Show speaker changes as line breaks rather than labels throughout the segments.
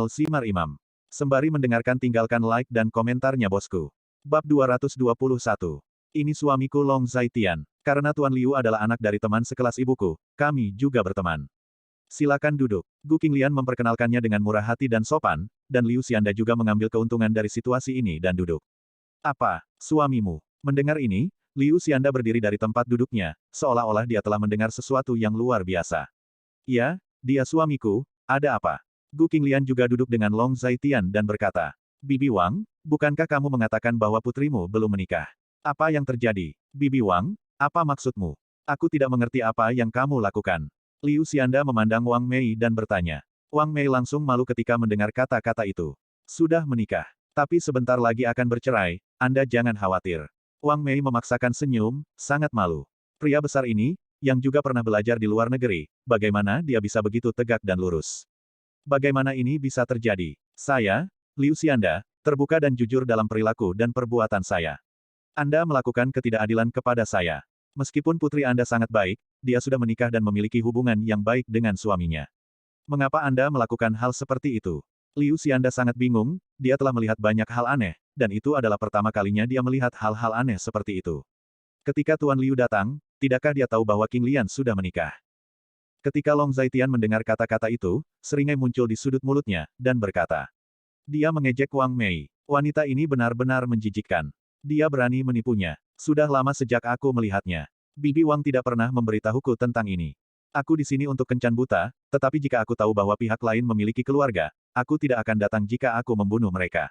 Simar Imam. Sembari mendengarkan tinggalkan like dan komentarnya bosku. Bab 221. Ini suamiku Long Zaitian. Karena Tuan Liu adalah anak dari teman sekelas ibuku, kami juga berteman. Silakan duduk. Gu Qinglian memperkenalkannya dengan murah hati dan sopan, dan Liu Xianda juga mengambil keuntungan dari situasi ini dan duduk. Apa, suamimu? Mendengar ini, Liu Xianda berdiri dari tempat duduknya, seolah-olah dia telah mendengar sesuatu yang luar biasa. Ya, dia suamiku, ada apa? Gu Qinglian juga duduk dengan Long Zaitian dan berkata, Bibi Wang, bukankah kamu mengatakan bahwa putrimu belum menikah? Apa yang terjadi? Bibi Wang, apa maksudmu? Aku tidak mengerti apa yang kamu lakukan. Liu Xianda memandang Wang Mei dan bertanya. Wang Mei langsung malu ketika mendengar kata-kata itu. Sudah menikah, tapi sebentar lagi akan bercerai, Anda jangan khawatir. Wang Mei memaksakan senyum, sangat malu. Pria besar ini, yang juga pernah belajar di luar negeri, bagaimana dia bisa begitu tegak dan lurus? Bagaimana ini bisa terjadi? Saya, Liu Xianda, terbuka dan jujur dalam perilaku dan perbuatan saya. Anda melakukan ketidakadilan kepada saya. Meskipun putri Anda sangat baik, dia sudah menikah dan memiliki hubungan yang baik dengan suaminya. Mengapa Anda melakukan hal seperti itu? Liu Xianda sangat bingung, dia telah melihat banyak hal aneh, dan itu adalah pertama kalinya dia melihat hal-hal aneh seperti itu. Ketika Tuan Liu datang, tidakkah dia tahu bahwa Qinglian sudah menikah? Ketika Long Zaitian mendengar kata-kata itu, seringai muncul di sudut mulutnya, dan berkata. Dia mengejek Wang Mei. Wanita ini benar-benar menjijikkan. Dia berani menipunya. Sudah lama sejak aku melihatnya. Bibi Wang tidak pernah memberitahuku tentang ini. Aku di sini untuk kencan buta, tetapi jika aku tahu bahwa pihak lain memiliki keluarga, aku tidak akan datang jika aku membunuh mereka.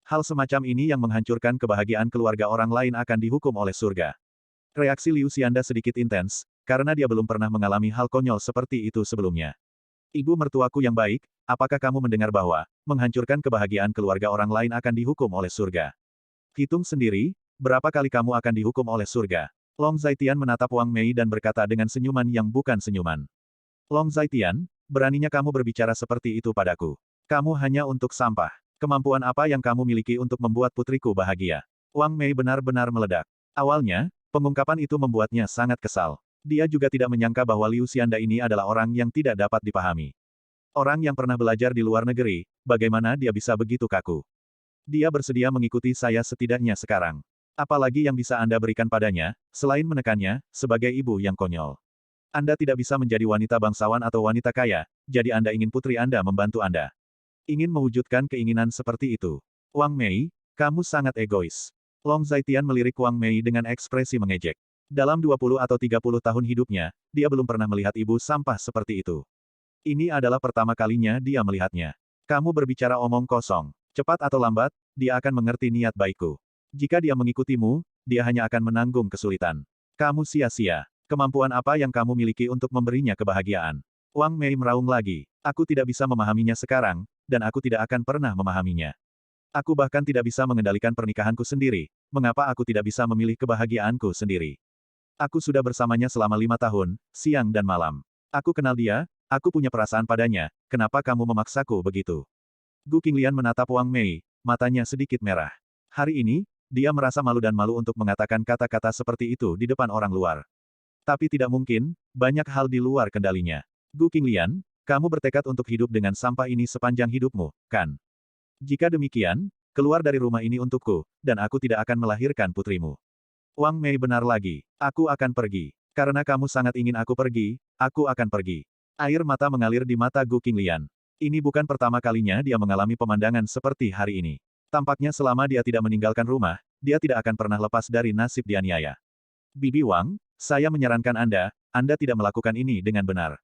Hal semacam ini yang menghancurkan kebahagiaan keluarga orang lain akan dihukum oleh surga. Reaksi Liu Xianda sedikit intens, karena dia belum pernah mengalami hal konyol seperti itu sebelumnya. Ibu mertuaku yang baik, apakah kamu mendengar bahwa menghancurkan kebahagiaan keluarga orang lain akan dihukum oleh surga? Hitung sendiri, berapa kali kamu akan dihukum oleh surga? Long Zaitian menatap Wang Mei dan berkata dengan senyuman yang bukan senyuman. Long Zaitian, beraninya kamu berbicara seperti itu padaku. Kamu hanya untuk sampah. Kemampuan apa yang kamu miliki untuk membuat putriku bahagia? Wang Mei benar-benar meledak. Awalnya, pengungkapan itu membuatnya sangat kesal. Dia juga tidak menyangka bahwa Liu Xianda ini adalah orang yang tidak dapat dipahami. Orang yang pernah belajar di luar negeri, bagaimana dia bisa begitu kaku? Dia bersedia mengikuti saya setidaknya sekarang. Apalagi yang bisa Anda berikan padanya, selain menekannya, sebagai ibu yang konyol. Anda tidak bisa menjadi wanita bangsawan atau wanita kaya, jadi Anda ingin putri Anda membantu Anda. Ingin mewujudkan keinginan seperti itu. Wang Mei, kamu sangat egois. Long Zaitian melirik Wang Mei dengan ekspresi mengejek. Dalam 20 atau 30 tahun hidupnya, dia belum pernah melihat ibu sampah seperti itu. Ini adalah pertama kalinya dia melihatnya. Kamu berbicara omong kosong. Cepat atau lambat, dia akan mengerti niat baikku. Jika dia mengikutimu, dia hanya akan menanggung kesulitan. Kamu sia-sia. Kemampuan apa yang kamu miliki untuk memberinya kebahagiaan? Wang Mei meraung lagi. Aku tidak bisa memahaminya sekarang, dan aku tidak akan pernah memahaminya. Aku bahkan tidak bisa mengendalikan pernikahanku sendiri. Mengapa aku tidak bisa memilih kebahagiaanku sendiri? Aku sudah bersamanya selama 5 tahun, siang dan malam. Aku kenal dia, aku punya perasaan padanya, kenapa kamu memaksaku begitu? Gu Qinglian menatap Wang Mei, matanya sedikit merah. Hari ini, dia merasa malu dan malu untuk mengatakan kata-kata seperti itu di depan orang luar. Tapi tidak mungkin, banyak hal di luar kendalinya. Gu Qinglian, kamu bertekad untuk hidup dengan sampah ini sepanjang hidupmu, kan? Jika demikian, keluar dari rumah ini untukku, dan aku tidak akan melahirkan putrimu. Wang Mei benar lagi. Aku akan pergi. Karena kamu sangat ingin aku pergi, aku akan pergi. Air mata mengalir di mata Gu Qinglian. Ini bukan pertama kalinya dia mengalami pemandangan seperti hari ini. Tampaknya selama dia tidak meninggalkan rumah, dia tidak akan pernah lepas dari nasib dianiaya. Bibi Wang, saya menyarankan Anda tidak melakukan ini dengan benar.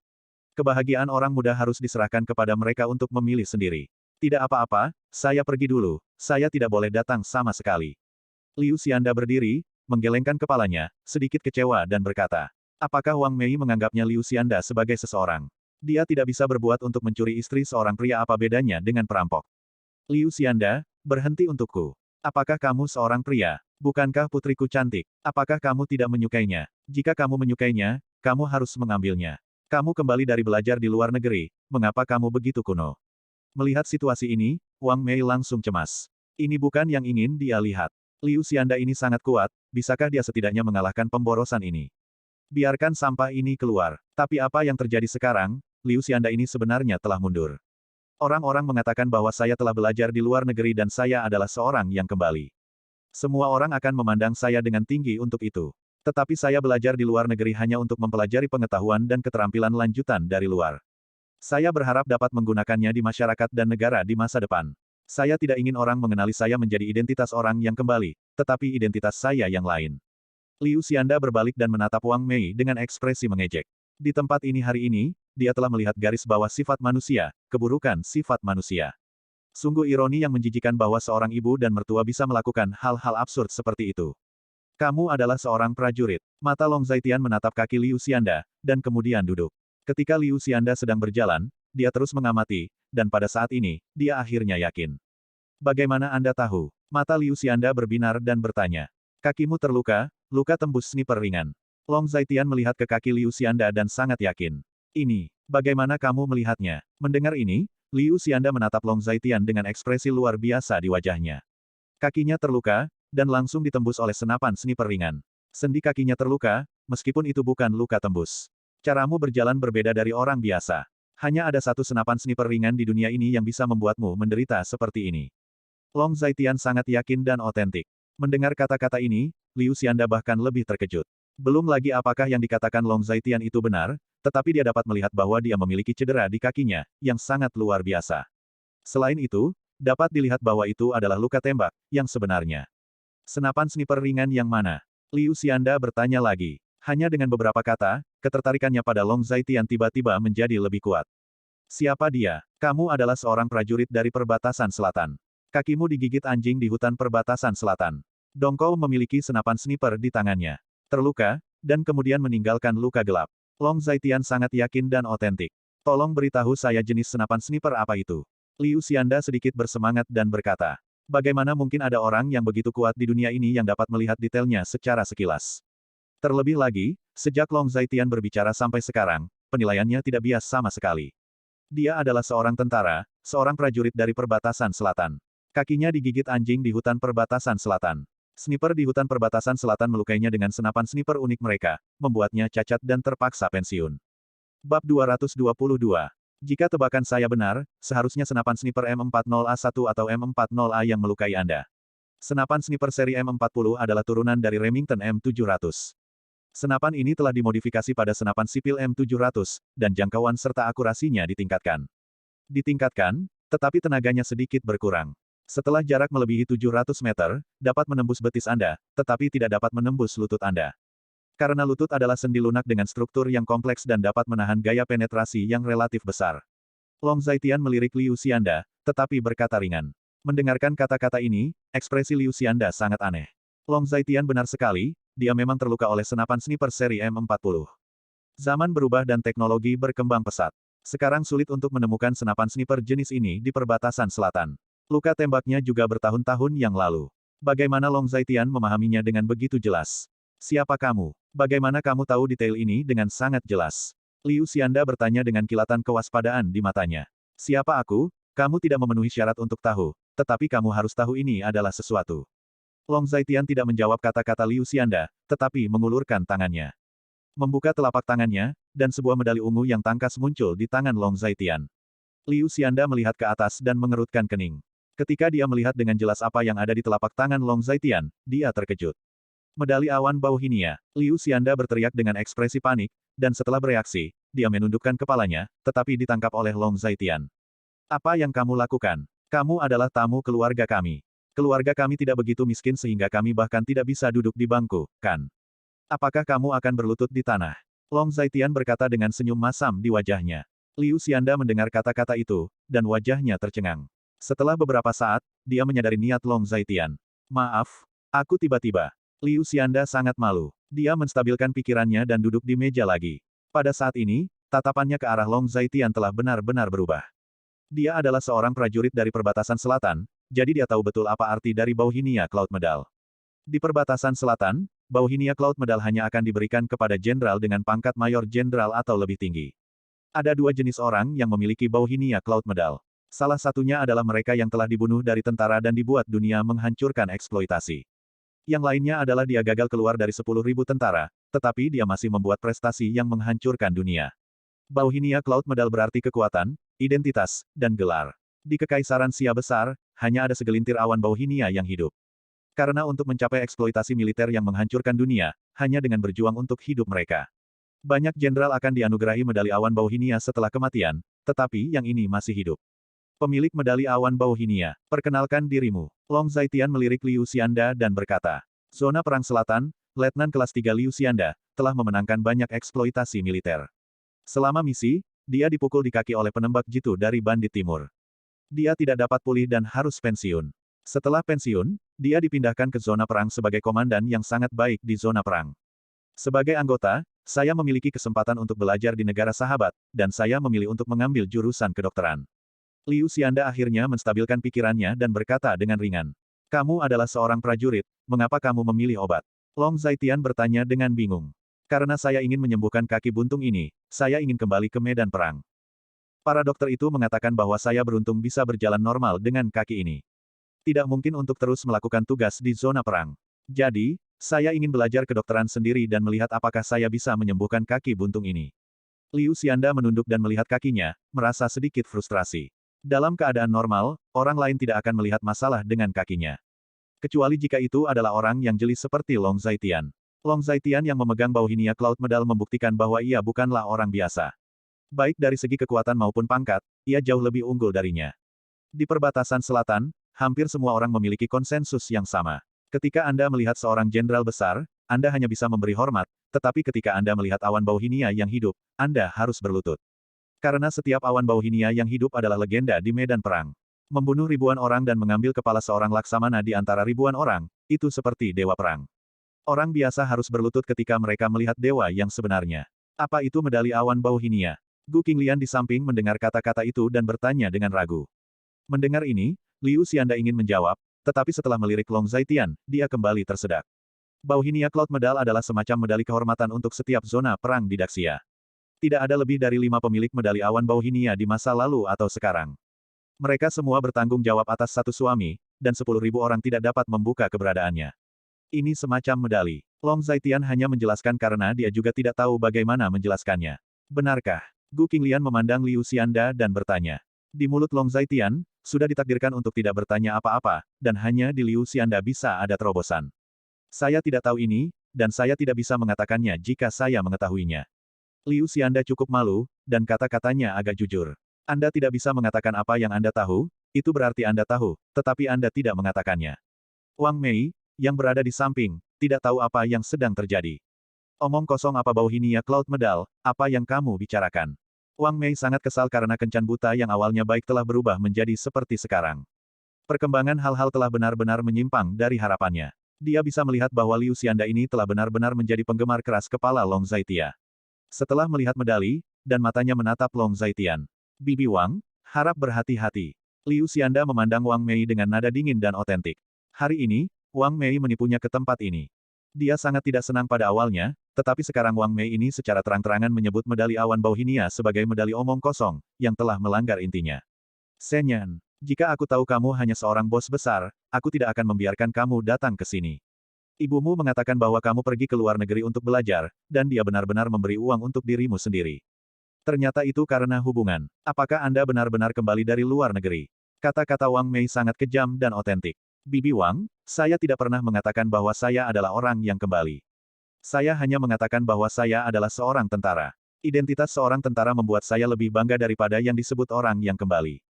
Kebahagiaan orang muda harus diserahkan kepada mereka untuk memilih sendiri. Tidak apa-apa, saya pergi dulu, saya tidak boleh datang sama sekali. Liu Xianda berdiri, menggelengkan kepalanya, sedikit kecewa dan berkata, apakah Wang Mei menganggapnya Liu Xianda sebagai seseorang? Dia tidak bisa berbuat untuk mencuri istri seorang pria, apa bedanya dengan perampok? Liu Xianda, berhenti untukku. Apakah kamu seorang pria? Bukankah putriku cantik? Apakah kamu tidak menyukainya? Jika kamu menyukainya, kamu harus mengambilnya. Kamu kembali dari belajar di luar negeri, mengapa kamu begitu kuno? Melihat situasi ini, Wang Mei langsung cemas. Ini bukan yang ingin dia lihat. Liu Xianda ini sangat kuat, bisakah dia setidaknya mengalahkan pemborosan ini? Biarkan sampah ini keluar. Tapi apa yang terjadi sekarang, Liu Xianda ini sebenarnya telah mundur. Orang-orang mengatakan bahwa saya telah belajar di luar negeri dan saya adalah seorang yang kembali. Semua orang akan memandang saya dengan tinggi untuk itu. Tetapi saya belajar di luar negeri hanya untuk mempelajari pengetahuan dan keterampilan lanjutan dari luar. Saya berharap dapat menggunakannya di masyarakat dan negara di masa depan. Saya tidak ingin orang mengenali saya menjadi identitas orang yang kembali, tetapi identitas saya yang lain. Liu Xianda berbalik dan menatap Wang Mei dengan ekspresi mengejek. Di tempat ini hari ini, dia telah melihat garis bawah sifat manusia, keburukan sifat manusia. Sungguh ironi yang menjijikan bahwa seorang ibu dan mertua bisa melakukan hal-hal absurd seperti itu. Kamu adalah seorang prajurit. Mata Long Zaitian menatap kaki Liu Xianda, dan kemudian duduk. Ketika Liu Xianda sedang berjalan, dia terus mengamati, dan pada saat ini, dia akhirnya yakin. Bagaimana Anda tahu? Mata Liu Xianda berbinar dan bertanya. Kakimu terluka, luka tembus sniper ringan. Long Zaitian melihat ke kaki Liu Xianda dan sangat yakin. Ini, bagaimana kamu melihatnya? Mendengar ini, Liu Xianda menatap Long Zaitian dengan ekspresi luar biasa di wajahnya. Kakinya terluka, dan langsung ditembus oleh senapan sniper ringan. Sendi kakinya terluka, meskipun itu bukan luka tembus. Caramu berjalan berbeda dari orang biasa. Hanya ada satu senapan sniper ringan di dunia ini yang bisa membuatmu menderita seperti ini. Long Zaitian sangat yakin dan otentik. Mendengar kata-kata ini, Liu Xianda bahkan lebih terkejut. Belum lagi apakah yang dikatakan Long Zaitian itu benar, tetapi dia dapat melihat bahwa dia memiliki cedera di kakinya, yang sangat luar biasa. Selain itu, dapat dilihat bahwa itu adalah luka tembak, yang sebenarnya. Senapan sniper ringan yang mana? Liu Xianda bertanya lagi. Hanya dengan beberapa kata, ketertarikannya pada Long Zaitian tiba-tiba menjadi lebih kuat. Siapa dia? Kamu adalah seorang prajurit dari perbatasan selatan. Kakimu digigit anjing di hutan perbatasan selatan. Dongkou memiliki senapan sniper di tangannya. Terluka, dan kemudian meninggalkan luka gelap. Long Zaitian sangat yakin dan otentik. Tolong beritahu saya jenis senapan sniper apa itu. Liu Xianda sedikit bersemangat dan berkata. Bagaimana mungkin ada orang yang begitu kuat di dunia ini yang dapat melihat detailnya secara sekilas. Terlebih lagi, sejak Long Zaitian berbicara sampai sekarang, penilaiannya tidak bias sama sekali. Dia adalah seorang tentara, seorang prajurit dari perbatasan selatan. Kakinya digigit anjing di hutan perbatasan selatan. Sniper di hutan perbatasan selatan melukainya dengan senapan sniper unik mereka, membuatnya cacat dan terpaksa pensiun. Bab 222. Jika tebakan saya benar, seharusnya senapan sniper M40A1 atau M40A yang melukai Anda. Senapan sniper seri M40 adalah turunan dari Remington M700. Senapan ini telah dimodifikasi pada senapan sipil M700, dan jangkauan serta akurasinya ditingkatkan. Ditingkatkan, tetapi tenaganya sedikit berkurang. Setelah jarak melebihi 700 meter, dapat menembus betis Anda, tetapi tidak dapat menembus lutut Anda. Karena lutut adalah sendi lunak dengan struktur yang kompleks dan dapat menahan gaya penetrasi yang relatif besar. Long Zaitian melirik Liu Xianda, tetapi berkata ringan. Mendengarkan kata-kata ini, ekspresi Liu Xianda sangat aneh. Long Zaitian benar sekali, dia memang terluka oleh senapan sniper seri M40. Zaman berubah dan teknologi berkembang pesat. Sekarang sulit untuk menemukan senapan sniper jenis ini di perbatasan selatan. Luka tembaknya juga bertahun-tahun yang lalu. Bagaimana Long Zaitian memahaminya dengan begitu jelas? Siapa kamu? Bagaimana kamu tahu detail ini dengan sangat jelas? Liu Xianda bertanya dengan kilatan kewaspadaan di matanya. Siapa aku? Kamu tidak memenuhi syarat untuk tahu, tetapi kamu harus tahu ini adalah sesuatu. Long Zaitian tidak menjawab kata-kata Liu Xianda, tetapi mengulurkan tangannya. Membuka telapak tangannya, dan sebuah medali ungu yang tangkas muncul di tangan Long Zaitian. Liu Xianda melihat ke atas dan mengerutkan kening. Ketika dia melihat dengan jelas apa yang ada di telapak tangan Long Zaitian, dia terkejut. Medali awan Bauhinia. Liu Xianda berteriak dengan ekspresi panik, dan setelah bereaksi, dia menundukkan kepalanya, tetapi ditangkap oleh Long Zaitian. Apa yang kamu lakukan? Kamu adalah tamu keluarga kami. Keluarga kami tidak begitu miskin sehingga kami bahkan tidak bisa duduk di bangku, kan? Apakah kamu akan berlutut di tanah? Long Zaitian berkata dengan senyum masam di wajahnya. Liu Xianda mendengar kata-kata itu, dan wajahnya tercengang. Setelah beberapa saat, dia menyadari niat Long Zaitian. Maaf, aku tiba-tiba. Liu Xianda sangat malu. Dia menstabilkan pikirannya dan duduk di meja lagi. Pada saat ini, tatapannya ke arah Long Zaitian telah benar-benar berubah. Dia adalah seorang prajurit dari perbatasan selatan, jadi dia tahu betul apa arti dari Bauhinia Cloud Medal. Di perbatasan selatan, Bauhinia Cloud Medal hanya akan diberikan kepada jenderal dengan pangkat mayor jenderal atau lebih tinggi. Ada dua jenis orang yang memiliki Bauhinia Cloud Medal. Salah satunya adalah mereka yang telah dibunuh dari tentara dan dibuat dunia menghancurkan eksploitasi. Yang lainnya adalah dia gagal keluar dari 10.000 tentara, tetapi dia masih membuat prestasi yang menghancurkan dunia. Bauhinia Cloud Medal berarti kekuatan, identitas, dan gelar. Di Kekaisaran Xia Besar, hanya ada segelintir awan Bauhinia yang hidup. Karena untuk mencapai eksploitasi militer yang menghancurkan dunia, hanya dengan berjuang untuk hidup mereka. Banyak jenderal akan dianugerahi medali awan Bauhinia setelah kematian, tetapi yang ini masih hidup. Pemilik medali awan Bauhinia, perkenalkan dirimu. Long Zaitian melirik Liu Xianda dan berkata, Zona Perang Selatan, Letnan kelas 3 Liu Xianda, telah memenangkan banyak eksploitasi militer. Selama misi, dia dipukul di kaki oleh penembak jitu dari Bandit Timur. Dia tidak dapat pulih dan harus pensiun. Setelah pensiun, dia dipindahkan ke zona perang sebagai komandan yang sangat baik di zona perang. Sebagai anggota, saya memiliki kesempatan untuk belajar di negara sahabat, dan saya memilih untuk mengambil jurusan kedokteran. Liu Xianda akhirnya menstabilkan pikirannya dan berkata dengan ringan. Kamu adalah seorang prajurit, mengapa kamu memilih obat? Long Zaitian bertanya dengan bingung. Karena saya ingin menyembuhkan kaki buntung ini, saya ingin kembali ke medan perang. Para dokter itu mengatakan bahwa saya beruntung bisa berjalan normal dengan kaki ini. Tidak mungkin untuk terus melakukan tugas di zona perang. Jadi, saya ingin belajar kedokteran sendiri dan melihat apakah saya bisa menyembuhkan kaki buntung ini. Liu Xianda menunduk dan melihat kakinya, merasa sedikit frustrasi. Dalam keadaan normal, orang lain tidak akan melihat masalah dengan kakinya. Kecuali jika itu adalah orang yang jeli seperti Long Zaitian. Long Zaitian yang memegang Bauhinia Cloud Medal membuktikan bahwa ia bukanlah orang biasa. Baik dari segi kekuatan maupun pangkat, ia jauh lebih unggul darinya. Di perbatasan selatan, hampir semua orang memiliki konsensus yang sama. Ketika Anda melihat seorang jenderal besar, Anda hanya bisa memberi hormat, tetapi ketika Anda melihat awan Bauhinia yang hidup, Anda harus berlutut. Karena setiap awan Bauhinia yang hidup adalah legenda di medan perang. Membunuh ribuan orang dan mengambil kepala seorang laksamana di antara ribuan orang, itu seperti dewa perang. Orang biasa harus berlutut ketika mereka melihat dewa yang sebenarnya. Apa itu medali awan Bauhinia? Gu Qinglian di samping mendengar kata-kata itu dan bertanya dengan ragu. Mendengar ini, Liu Xianda ingin menjawab, tetapi setelah melirik Long Zaitian, dia kembali tersedak. Bauhinia Cloud Medal adalah semacam medali kehormatan untuk setiap zona perang di Daxia. Tidak ada lebih dari 5 pemilik medali awan Bauhinia di masa lalu atau sekarang. Mereka semua bertanggung jawab atas satu suami, dan 10.000 orang tidak dapat membuka keberadaannya. Ini semacam medali. Long Zaitian hanya menjelaskan karena dia juga tidak tahu bagaimana menjelaskannya. Benarkah? Gu Qinglian memandang Liu Xianda dan bertanya. Di mulut Long Zaitian, sudah ditakdirkan untuk tidak bertanya apa-apa, dan hanya di Liu Xianda bisa ada terobosan. Saya tidak tahu ini, dan saya tidak bisa mengatakannya jika saya mengetahuinya. Liu Xianda cukup malu, dan kata-katanya agak jujur. Anda tidak bisa mengatakan apa yang Anda tahu, itu berarti Anda tahu, tetapi Anda tidak mengatakannya. Wang Mei, yang berada di samping, tidak tahu apa yang sedang terjadi. Omong kosong apa Bauhinia Cloud Medal, apa yang kamu bicarakan? Wang Mei sangat kesal karena kencan buta yang awalnya baik telah berubah menjadi seperti sekarang. Perkembangan hal-hal telah benar-benar menyimpang dari harapannya. Dia bisa melihat bahwa Liu Xianda ini telah benar-benar menjadi penggemar keras kepala Long Zaitia. Setelah melihat medali, dan matanya menatap Long Zaitian. Bibi Wang, harap berhati-hati. Liu Xianda memandang Wang Mei dengan nada dingin dan otentik. Hari ini, Wang Mei menipunya ke tempat ini. Dia sangat tidak senang pada awalnya, tetapi sekarang Wang Mei ini secara terang-terangan menyebut medali awan Bauhinia sebagai medali omong kosong, yang telah melanggar intinya. Senyan, jika aku tahu kamu hanya seorang bos besar, aku tidak akan membiarkan kamu datang ke sini. Ibumu mengatakan bahwa kamu pergi ke luar negeri untuk belajar, dan dia benar-benar memberi uang untuk dirimu sendiri. Ternyata itu karena hubungan. Apakah Anda benar-benar kembali dari luar negeri? Kata-kata Wang Mei sangat kejam dan otentik. Bibi Wang, saya tidak pernah mengatakan bahwa saya adalah orang yang kembali. Saya hanya mengatakan bahwa saya adalah seorang tentara. Identitas seorang tentara membuat saya lebih bangga daripada yang disebut orang yang kembali.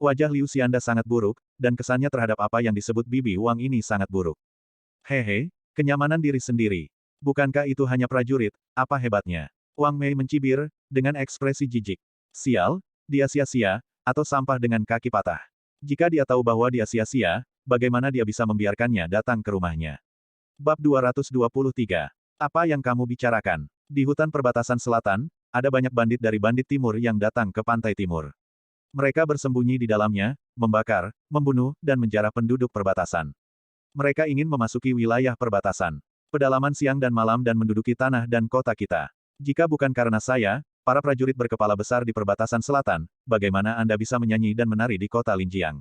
Wajah Liu Xianda sangat buruk, dan kesannya terhadap apa yang disebut Bibi Wang ini sangat buruk. Hehe, kenyamanan diri sendiri. Bukankah itu hanya prajurit, apa hebatnya? Wang Mei mencibir, dengan ekspresi jijik. Sial, dia sia-sia, atau sampah dengan kaki patah. Jika dia tahu bahwa dia sia-sia, bagaimana dia bisa membiarkannya datang ke rumahnya? Bab 223. Apa yang kamu bicarakan? Di hutan perbatasan selatan, ada banyak bandit dari Bandit Timur yang datang ke pantai timur. Mereka bersembunyi di dalamnya, membakar, membunuh, dan menjarah penduduk perbatasan. Mereka ingin memasuki wilayah perbatasan. Pedalaman siang dan malam dan menduduki tanah dan kota kita. Jika bukan karena saya, para prajurit berkepala besar di perbatasan selatan, bagaimana Anda bisa menyanyi dan menari di kota Linjiang?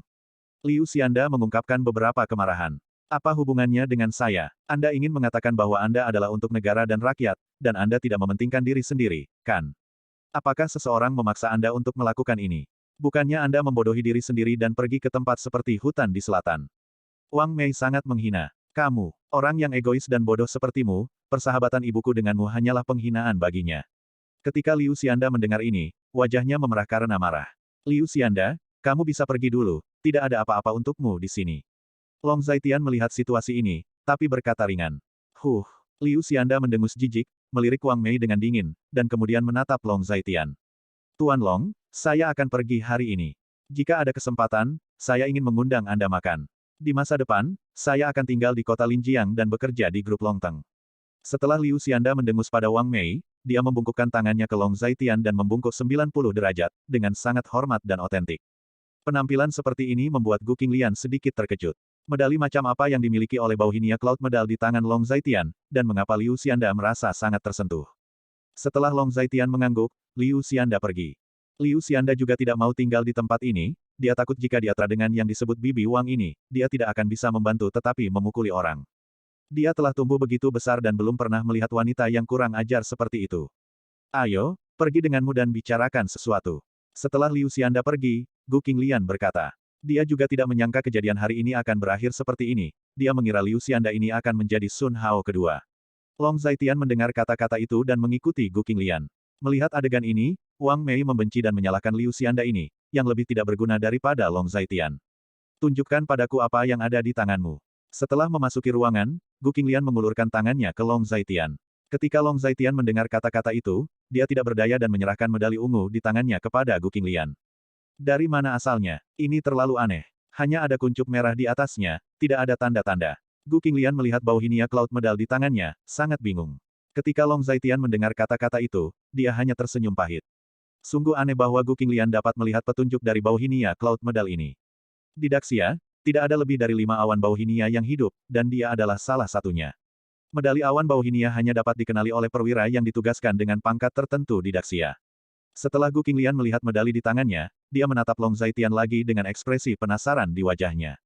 Liu Xianda mengungkapkan beberapa kemarahan. Apa hubungannya dengan saya? Anda ingin mengatakan bahwa Anda adalah untuk negara dan rakyat, dan Anda tidak mementingkan diri sendiri, kan? Apakah seseorang memaksa Anda untuk melakukan ini? Bukannya Anda membodohi diri sendiri dan pergi ke tempat seperti hutan di selatan. Wang Mei sangat menghina. Kamu, orang yang egois dan bodoh sepertimu, persahabatan ibuku denganmu hanyalah penghinaan baginya. Ketika Liu Xianda mendengar ini, wajahnya memerah karena marah. Liu Xianda, kamu bisa pergi dulu, tidak ada apa-apa untukmu di sini. Long Zaitian melihat situasi ini, tapi berkata ringan. Liu Xianda mendengus jijik, melirik Wang Mei dengan dingin, dan kemudian menatap Long Zaitian. Tuan Long, saya akan pergi hari ini. Jika ada kesempatan, saya ingin mengundang Anda makan. Di masa depan, saya akan tinggal di kota Linjiang dan bekerja di grup Longteng. Setelah Liu Xianda mendengus pada Wang Mei, dia membungkukkan tangannya ke Long Zaitian dan membungkuk 90 derajat, dengan sangat hormat dan otentik. Penampilan seperti ini membuat Gu Qinglian sedikit terkejut. Medali macam apa yang dimiliki oleh Bauhinia Cloud Medal di tangan Long Zaitian, dan mengapa Liu Xianda merasa sangat tersentuh. Setelah Long Zaitian mengangguk, Liu Xianda pergi. Liu Xianda juga tidak mau tinggal di tempat ini, dia takut jika dia dengan yang disebut Bibi Wang ini, dia tidak akan bisa membantu tetapi memukuli orang. Dia telah tumbuh begitu besar dan belum pernah melihat wanita yang kurang ajar seperti itu. Ayo, pergi denganmu dan bicarakan sesuatu. Setelah Liu Xianda pergi, Gu Qinglian berkata. Dia juga tidak menyangka kejadian hari ini akan berakhir seperti ini, dia mengira Liu Xianda ini akan menjadi Sun Hao kedua. Long Zaitian mendengar kata-kata itu dan mengikuti Gu Qinglian. Melihat adegan ini, Wang Mei membenci dan menyalahkan Liu Xianda ini, yang lebih tidak berguna daripada Long Zaitian. Tunjukkan padaku apa yang ada di tanganmu. Setelah memasuki ruangan, Gu Qinglian mengulurkan tangannya ke Long Zaitian. Ketika Long Zaitian mendengar kata-kata itu, dia tidak berdaya dan menyerahkan medali ungu di tangannya kepada Gu Qinglian. Dari mana asalnya? Ini terlalu aneh. Hanya ada kuncup merah di atasnya, tidak ada tanda-tanda. Gu Qinglian melihat Bauhinia Cloud Medal di tangannya, sangat bingung. Ketika Long Zaitian mendengar kata-kata itu, dia hanya tersenyum pahit. Sungguh aneh bahwa Gu Qinglian dapat melihat petunjuk dari Bauhinia Cloud Medal ini. Di Daxia, tidak ada lebih dari 5 awan Bauhinia yang hidup, dan dia adalah salah satunya. Medali awan Bauhinia hanya dapat dikenali oleh perwira yang ditugaskan dengan pangkat tertentu di Daxia. Setelah Gu Qinglian melihat medali di tangannya, dia menatap Long Zaitian lagi dengan ekspresi penasaran di wajahnya.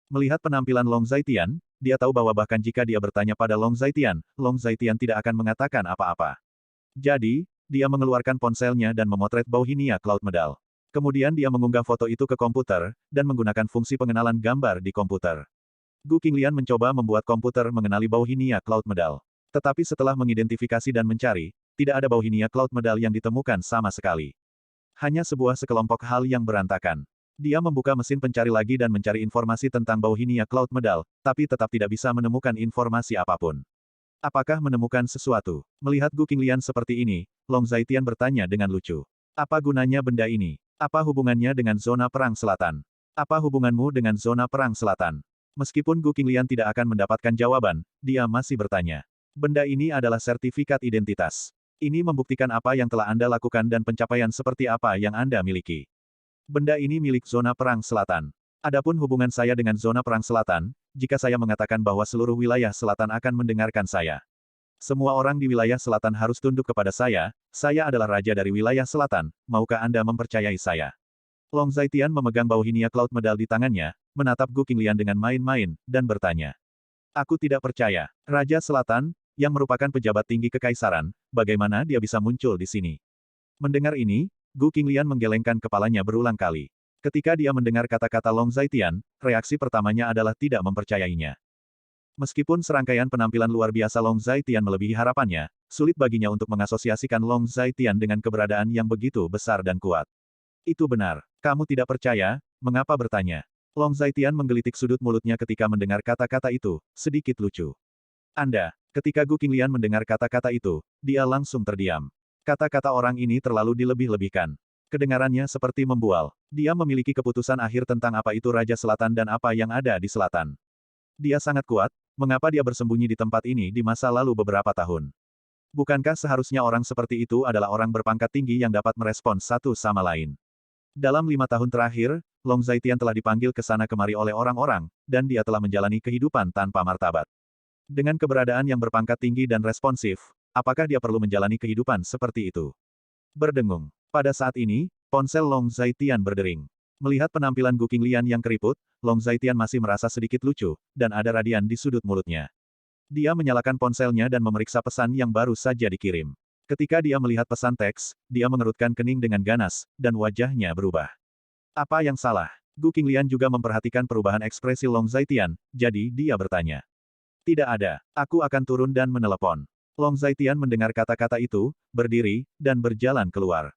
Melihat penampilan Long Zaitian, dia tahu bahwa bahkan jika dia bertanya pada Long Zaitian tidak akan mengatakan apa-apa. Jadi, dia mengeluarkan ponselnya dan memotret Bauhinia Cloud Medal. Kemudian dia mengunggah foto itu ke komputer, dan menggunakan fungsi pengenalan gambar di komputer. Gu Qinglian mencoba membuat komputer mengenali Bauhinia Cloud Medal. Tetapi setelah mengidentifikasi dan mencari, tidak ada Bauhinia Cloud Medal yang ditemukan sama sekali. Hanya sebuah sekelompok hal yang berantakan. Dia membuka mesin pencari lagi dan mencari informasi tentang Bauhinia Cloud Medal, tapi tetap tidak bisa menemukan informasi apapun. Apakah menemukan sesuatu? Melihat Gu Qinglian seperti ini, Long Zaitian bertanya dengan lucu. Apa gunanya benda ini? Apa hubungannya dengan zona perang selatan? Apa hubunganmu dengan zona perang selatan? Meskipun Gu Qinglian tidak akan mendapatkan jawaban, dia masih bertanya. Benda ini adalah sertifikat identitas. Ini membuktikan apa yang telah Anda lakukan dan pencapaian seperti apa yang Anda miliki. Benda ini milik zona perang selatan. Adapun hubungan saya dengan zona perang selatan, jika saya mengatakan bahwa seluruh wilayah selatan akan mendengarkan saya. Semua orang di wilayah selatan harus tunduk kepada saya adalah raja dari wilayah selatan, maukah Anda mempercayai saya? Long Zaitian memegang Bauhinia Cloud Medal di tangannya, menatap Gu Qinglian dengan main-main, dan bertanya. Aku tidak percaya. Raja Selatan, yang merupakan pejabat tinggi kekaisaran, bagaimana dia bisa muncul di sini? Mendengar ini, Gu Qinglian menggelengkan kepalanya berulang kali. Ketika dia mendengar kata-kata Long Zaitian, reaksi pertamanya adalah tidak mempercayainya. Meskipun serangkaian penampilan luar biasa Long Zaitian melebihi harapannya, sulit baginya untuk mengasosiasikan Long Zaitian dengan keberadaan yang begitu besar dan kuat. Itu benar. Kamu tidak percaya, mengapa bertanya? Long Zaitian menggelitik sudut mulutnya ketika mendengar kata-kata itu, sedikit lucu. Anda, ketika Gu Qinglian mendengar kata-kata itu, dia langsung terdiam. Kata-kata orang ini terlalu dilebih-lebihkan. Kedengarannya seperti membual. Dia memiliki keputusan akhir tentang apa itu Raja Selatan dan apa yang ada di selatan. Dia sangat kuat, mengapa dia bersembunyi di tempat ini di masa lalu beberapa tahun? Bukankah seharusnya orang seperti itu adalah orang berpangkat tinggi yang dapat merespons satu sama lain? Dalam 5 tahun terakhir, Long Zaitian telah dipanggil ke sana kemari oleh orang-orang, dan dia telah menjalani kehidupan tanpa martabat. Dengan keberadaan yang berpangkat tinggi dan responsif, apakah dia perlu menjalani kehidupan seperti itu? Berdengung. Pada saat ini, ponsel Long Zaitian berdering. Melihat penampilan Gu Qinglian yang keriput, Long Zaitian masih merasa sedikit lucu, dan ada radian di sudut mulutnya. Dia menyalakan ponselnya dan memeriksa pesan yang baru saja dikirim. Ketika dia melihat pesan teks, dia mengerutkan kening dengan ganas, dan wajahnya berubah. Apa yang salah? Gu Qinglian juga memperhatikan perubahan ekspresi Long Zaitian, jadi dia bertanya. Tidak ada. Aku akan turun dan menelepon. Long Zaitian mendengar kata-kata itu, berdiri, dan berjalan keluar.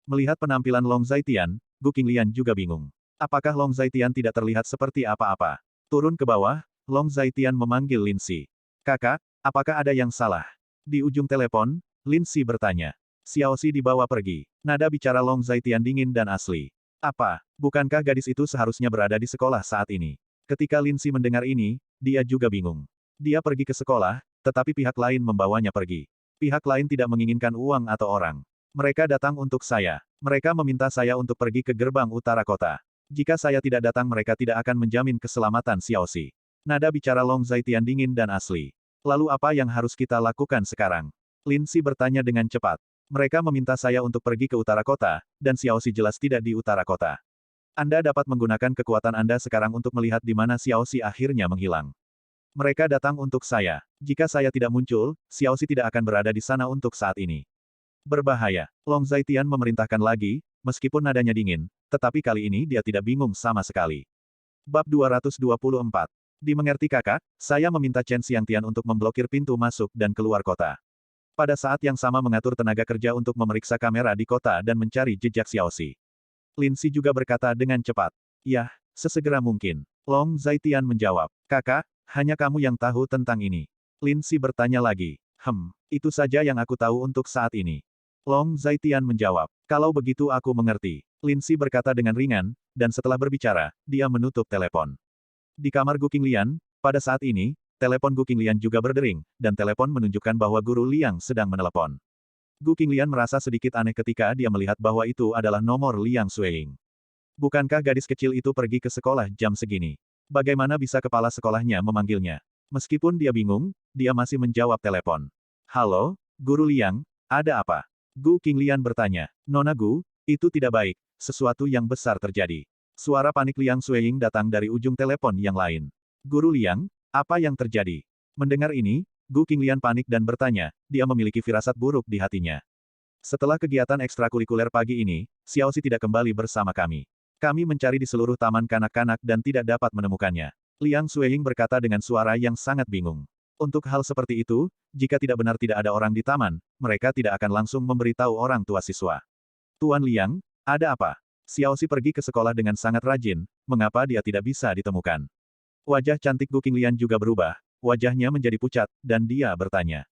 Melihat penampilan Long Zaitian, Gu Qinglian juga bingung. Apakah Long Zaitian tidak terlihat seperti apa-apa? Turun ke bawah, Long Zaitian memanggil Lin Si. Kakak, apakah ada yang salah? Di ujung telepon, Lin Si bertanya. Xiaoxi dibawa pergi. Nada bicara Long Zaitian dingin dan asli. Apa? Bukankah gadis itu seharusnya berada di sekolah saat ini? Ketika Lin Si mendengar ini, dia juga bingung. Dia pergi ke sekolah, tetapi pihak lain membawanya pergi. Pihak lain tidak menginginkan uang atau orang. Mereka datang untuk saya. Mereka meminta saya untuk pergi ke gerbang utara kota. Jika saya tidak datang mereka tidak akan menjamin keselamatan Xiaoxi. Nada bicara Long Zaitian dingin dan asli. Lalu apa yang harus kita lakukan sekarang? Lin Si bertanya dengan cepat. Mereka meminta saya untuk pergi ke utara kota, dan Xiaoxi jelas tidak di utara kota. Anda dapat menggunakan kekuatan Anda sekarang untuk melihat di mana Xiaoxi akhirnya menghilang. Mereka datang untuk saya. Jika saya tidak muncul, Xiaoxi tidak akan berada di sana untuk saat ini. Berbahaya. Long Zaitian memerintahkan lagi, meskipun nadanya dingin, tetapi kali ini dia tidak bingung sama sekali. Bab 224. Dimengerti kakak, saya meminta Chen Xiangtian untuk memblokir pintu masuk dan keluar kota. Pada saat yang sama mengatur tenaga kerja untuk memeriksa kamera di kota dan mencari jejak Xiaoxi. Lin Si juga berkata dengan cepat. Yah, sesegera mungkin. Long Zaitian menjawab. Kakak, hanya kamu yang tahu tentang ini. Lin Si bertanya lagi. Itu saja yang aku tahu untuk saat ini. Long Zaitian menjawab. Kalau begitu aku mengerti. Lin Si berkata dengan ringan, dan setelah berbicara, dia menutup telepon. Di kamar Gu Qinglian, pada saat ini, telepon Gu Qinglian juga berdering, dan telepon menunjukkan bahwa Guru Liang sedang menelepon. Gu Qinglian merasa sedikit aneh ketika dia melihat bahwa itu adalah nomor Liang Xueying. Bukankah gadis kecil itu pergi ke sekolah jam segini? Bagaimana bisa kepala sekolahnya memanggilnya? Meskipun dia bingung, dia masih menjawab telepon. Halo, Guru Liang, ada apa? Gu Qinglian bertanya. Nona Gu, itu tidak baik, sesuatu yang besar terjadi. Suara panik Liang Xueying datang dari ujung telepon yang lain. Guru Liang, apa yang terjadi? Mendengar ini, Gu Qinglian panik dan bertanya, dia memiliki firasat buruk di hatinya. Setelah kegiatan ekstrakurikuler pagi ini, Xiaoxi tidak kembali bersama kami. Kami mencari di seluruh taman kanak-kanak dan tidak dapat menemukannya. Liang Xueying berkata dengan suara yang sangat bingung. Untuk hal seperti itu, jika tidak benar tidak ada orang di taman, mereka tidak akan langsung memberitahu orang tua siswa. Tuan Liang, ada apa? Xiaoxi pergi ke sekolah dengan sangat rajin, mengapa dia tidak bisa ditemukan? Wajah cantik Gu Qinglian juga berubah, wajahnya menjadi pucat, dan dia bertanya.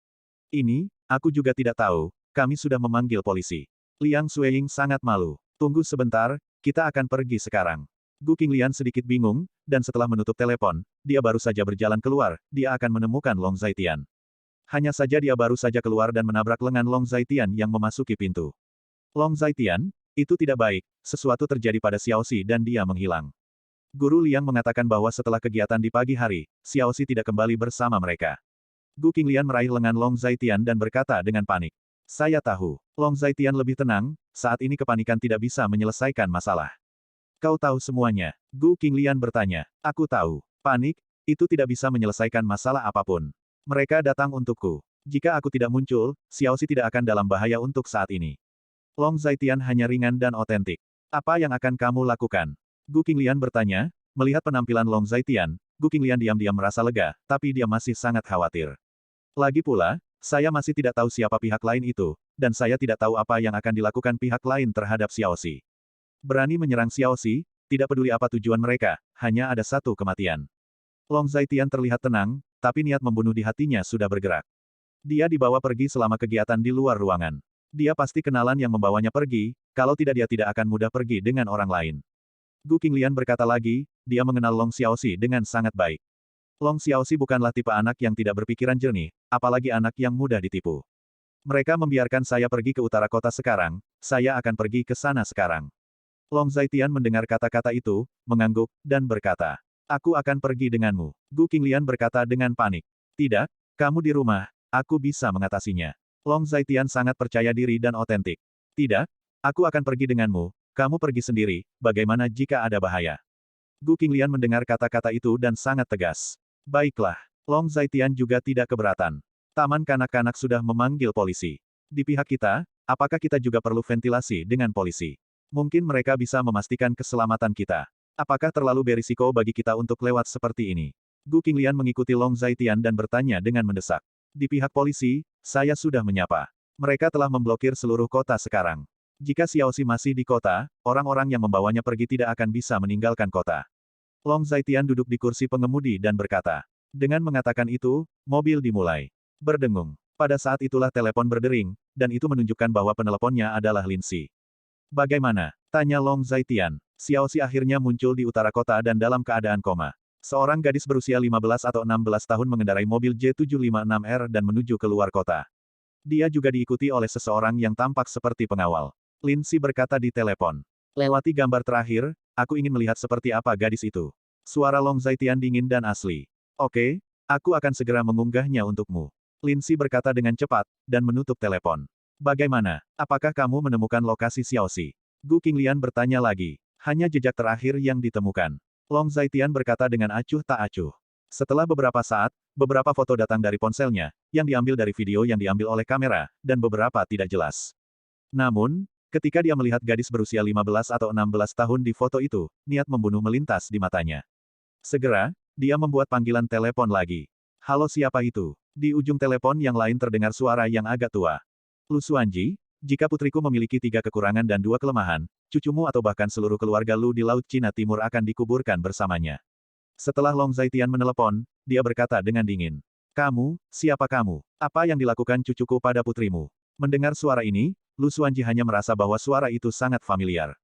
Ini, aku juga tidak tahu, kami sudah memanggil polisi. Liang Xueying sangat malu. Tunggu sebentar, kita akan pergi sekarang. Gu Qinglian sedikit bingung, dan setelah menutup telepon, dia baru saja berjalan keluar, dia akan menemukan Long Zaitian. Hanya saja dia baru saja keluar dan menabrak lengan Long Zaitian yang memasuki pintu. Long Zaitian, itu tidak baik, sesuatu terjadi pada Xiaoxi dan dia menghilang. Guru Liang mengatakan bahwa setelah kegiatan di pagi hari, Xiaoxi tidak kembali bersama mereka. Gu Qinglian meraih lengan Long Zaitian dan berkata dengan panik. Saya tahu. Long Zaitian lebih tenang, saat ini kepanikan tidak bisa menyelesaikan masalah. Kau tahu semuanya. Gu Qinglian bertanya. Aku tahu. Panik, itu tidak bisa menyelesaikan masalah apapun. Mereka datang untukku. Jika aku tidak muncul, Xiaoxi tidak akan dalam bahaya untuk saat ini. Long Zaitian hanya ringan dan otentik. Apa yang akan kamu lakukan? Gu Qinglian bertanya, melihat penampilan Long Zaitian, Gu Qinglian diam-diam merasa lega, tapi dia masih sangat khawatir. Lagi pula, saya masih tidak tahu siapa pihak lain itu, dan saya tidak tahu apa yang akan dilakukan pihak lain terhadap Xiaoxi. Berani menyerang Xiaoxi, tidak peduli apa tujuan mereka, hanya ada satu kematian. Long Zaitian terlihat tenang, tapi niat membunuh di hatinya sudah bergerak. Dia dibawa pergi selama kegiatan di luar ruangan. Dia pasti kenalan yang membawanya pergi, kalau tidak dia tidak akan mudah pergi dengan orang lain. Gu Qinglian berkata lagi, dia mengenal Long Xiaoxi dengan sangat baik. Long Xiaoxi bukanlah tipe anak yang tidak berpikiran jernih, apalagi anak yang mudah ditipu. Mereka membiarkan saya pergi ke utara kota sekarang, saya akan pergi ke sana sekarang. Long Zaitian mendengar kata-kata itu, mengangguk, dan berkata, aku akan pergi denganmu. Gu Qinglian berkata dengan panik. Tidak, kamu di rumah, aku bisa mengatasinya. Long Zaitian sangat percaya diri dan otentik. Tidak, aku akan pergi denganmu, kamu pergi sendiri, bagaimana jika ada bahaya? Gu Qinglian mendengar kata-kata itu dan sangat tegas. Baiklah, Long Zaitian juga tidak keberatan. Taman kanak-kanak sudah memanggil polisi. Di pihak kita, apakah kita juga perlu ventilasi dengan polisi? Mungkin mereka bisa memastikan keselamatan kita. Apakah terlalu berisiko bagi kita untuk lewat seperti ini? Gu Qinglian mengikuti Long Zaitian dan bertanya dengan mendesak. Di pihak polisi, saya sudah menyapa. Mereka telah memblokir seluruh kota sekarang. Jika Xiaoxi masih di kota, orang-orang yang membawanya pergi tidak akan bisa meninggalkan kota. Long Zaitian duduk di kursi pengemudi dan berkata. Dengan mengatakan itu, mobil dimulai berdengung. Pada saat itulah telepon berdering, dan itu menunjukkan bahwa peneleponnya adalah Linsi. Bagaimana? Tanya Long Zaitian. Xiaoxi akhirnya muncul di utara kota dan dalam keadaan koma. Seorang gadis berusia 15 atau 16 tahun mengendarai mobil J756R dan menuju keluar kota. Dia juga diikuti oleh seseorang yang tampak seperti pengawal. Linsi berkata di telepon. Lewati gambar terakhir, aku ingin melihat seperti apa gadis itu. Suara Long Zaitian dingin dan asli. Oke, aku akan segera mengunggahnya untukmu. Linsi berkata dengan cepat, dan menutup telepon. Bagaimana? Apakah kamu menemukan lokasi Xiaoxi? Gu Qinglian bertanya lagi. Hanya jejak terakhir yang ditemukan. Long Zaitian berkata dengan acuh tak acuh. Setelah beberapa saat, beberapa foto datang dari ponselnya, yang diambil dari video yang diambil oleh kamera, dan beberapa tidak jelas. Namun, ketika dia melihat gadis berusia 15 atau 16 tahun di foto itu, niat membunuh melintas di matanya. Segera, dia membuat panggilan telepon lagi. Halo, siapa itu? Di ujung telepon yang lain terdengar suara yang agak tua. Lu Xuanji, jika putriku memiliki 3 kekurangan dan 2 kelemahan, cucumu atau bahkan seluruh keluarga Lu di Laut Cina Timur akan dikuburkan bersamanya. Setelah Long Zaitian menelepon, dia berkata dengan dingin. Kamu, siapa kamu? Apa yang dilakukan cucuku pada putrimu? Mendengar suara ini, Lu Xuanji hanya merasa bahwa suara itu sangat familiar.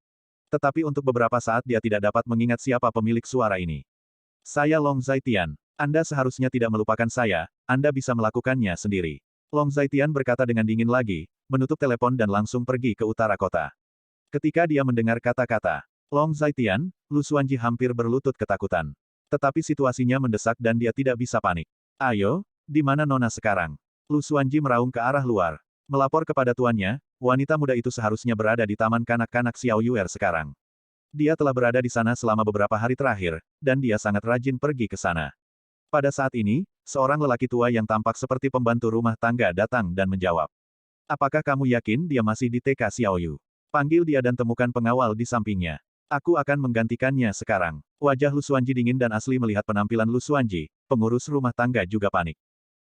Tetapi untuk beberapa saat dia tidak dapat mengingat siapa pemilik suara ini. Saya Long Zaitian. Anda seharusnya tidak melupakan saya, Anda bisa melakukannya sendiri. Long Zaitian berkata dengan dingin lagi, menutup telepon dan langsung pergi ke utara kota. Ketika dia mendengar kata-kata Long Zaitian, Lu Xuanji hampir berlutut ketakutan. Tetapi situasinya mendesak dan dia tidak bisa panik. Ayo, di mana Nona sekarang? Lu Xuanji meraung ke arah luar. Melapor kepada tuannya, wanita muda itu seharusnya berada di taman kanak-kanak Xiao Yuer sekarang. Dia telah berada di sana selama beberapa hari terakhir, dan dia sangat rajin pergi ke sana. Pada saat ini, seorang lelaki tua yang tampak seperti pembantu rumah tangga datang dan menjawab. Apakah kamu yakin dia masih di TK Xiao Yu? Panggil dia dan temukan pengawal di sampingnya. Aku akan menggantikannya sekarang. Wajah Lu Xuanji dingin dan asli melihat penampilan Lu Xuanji, pengurus rumah tangga juga panik.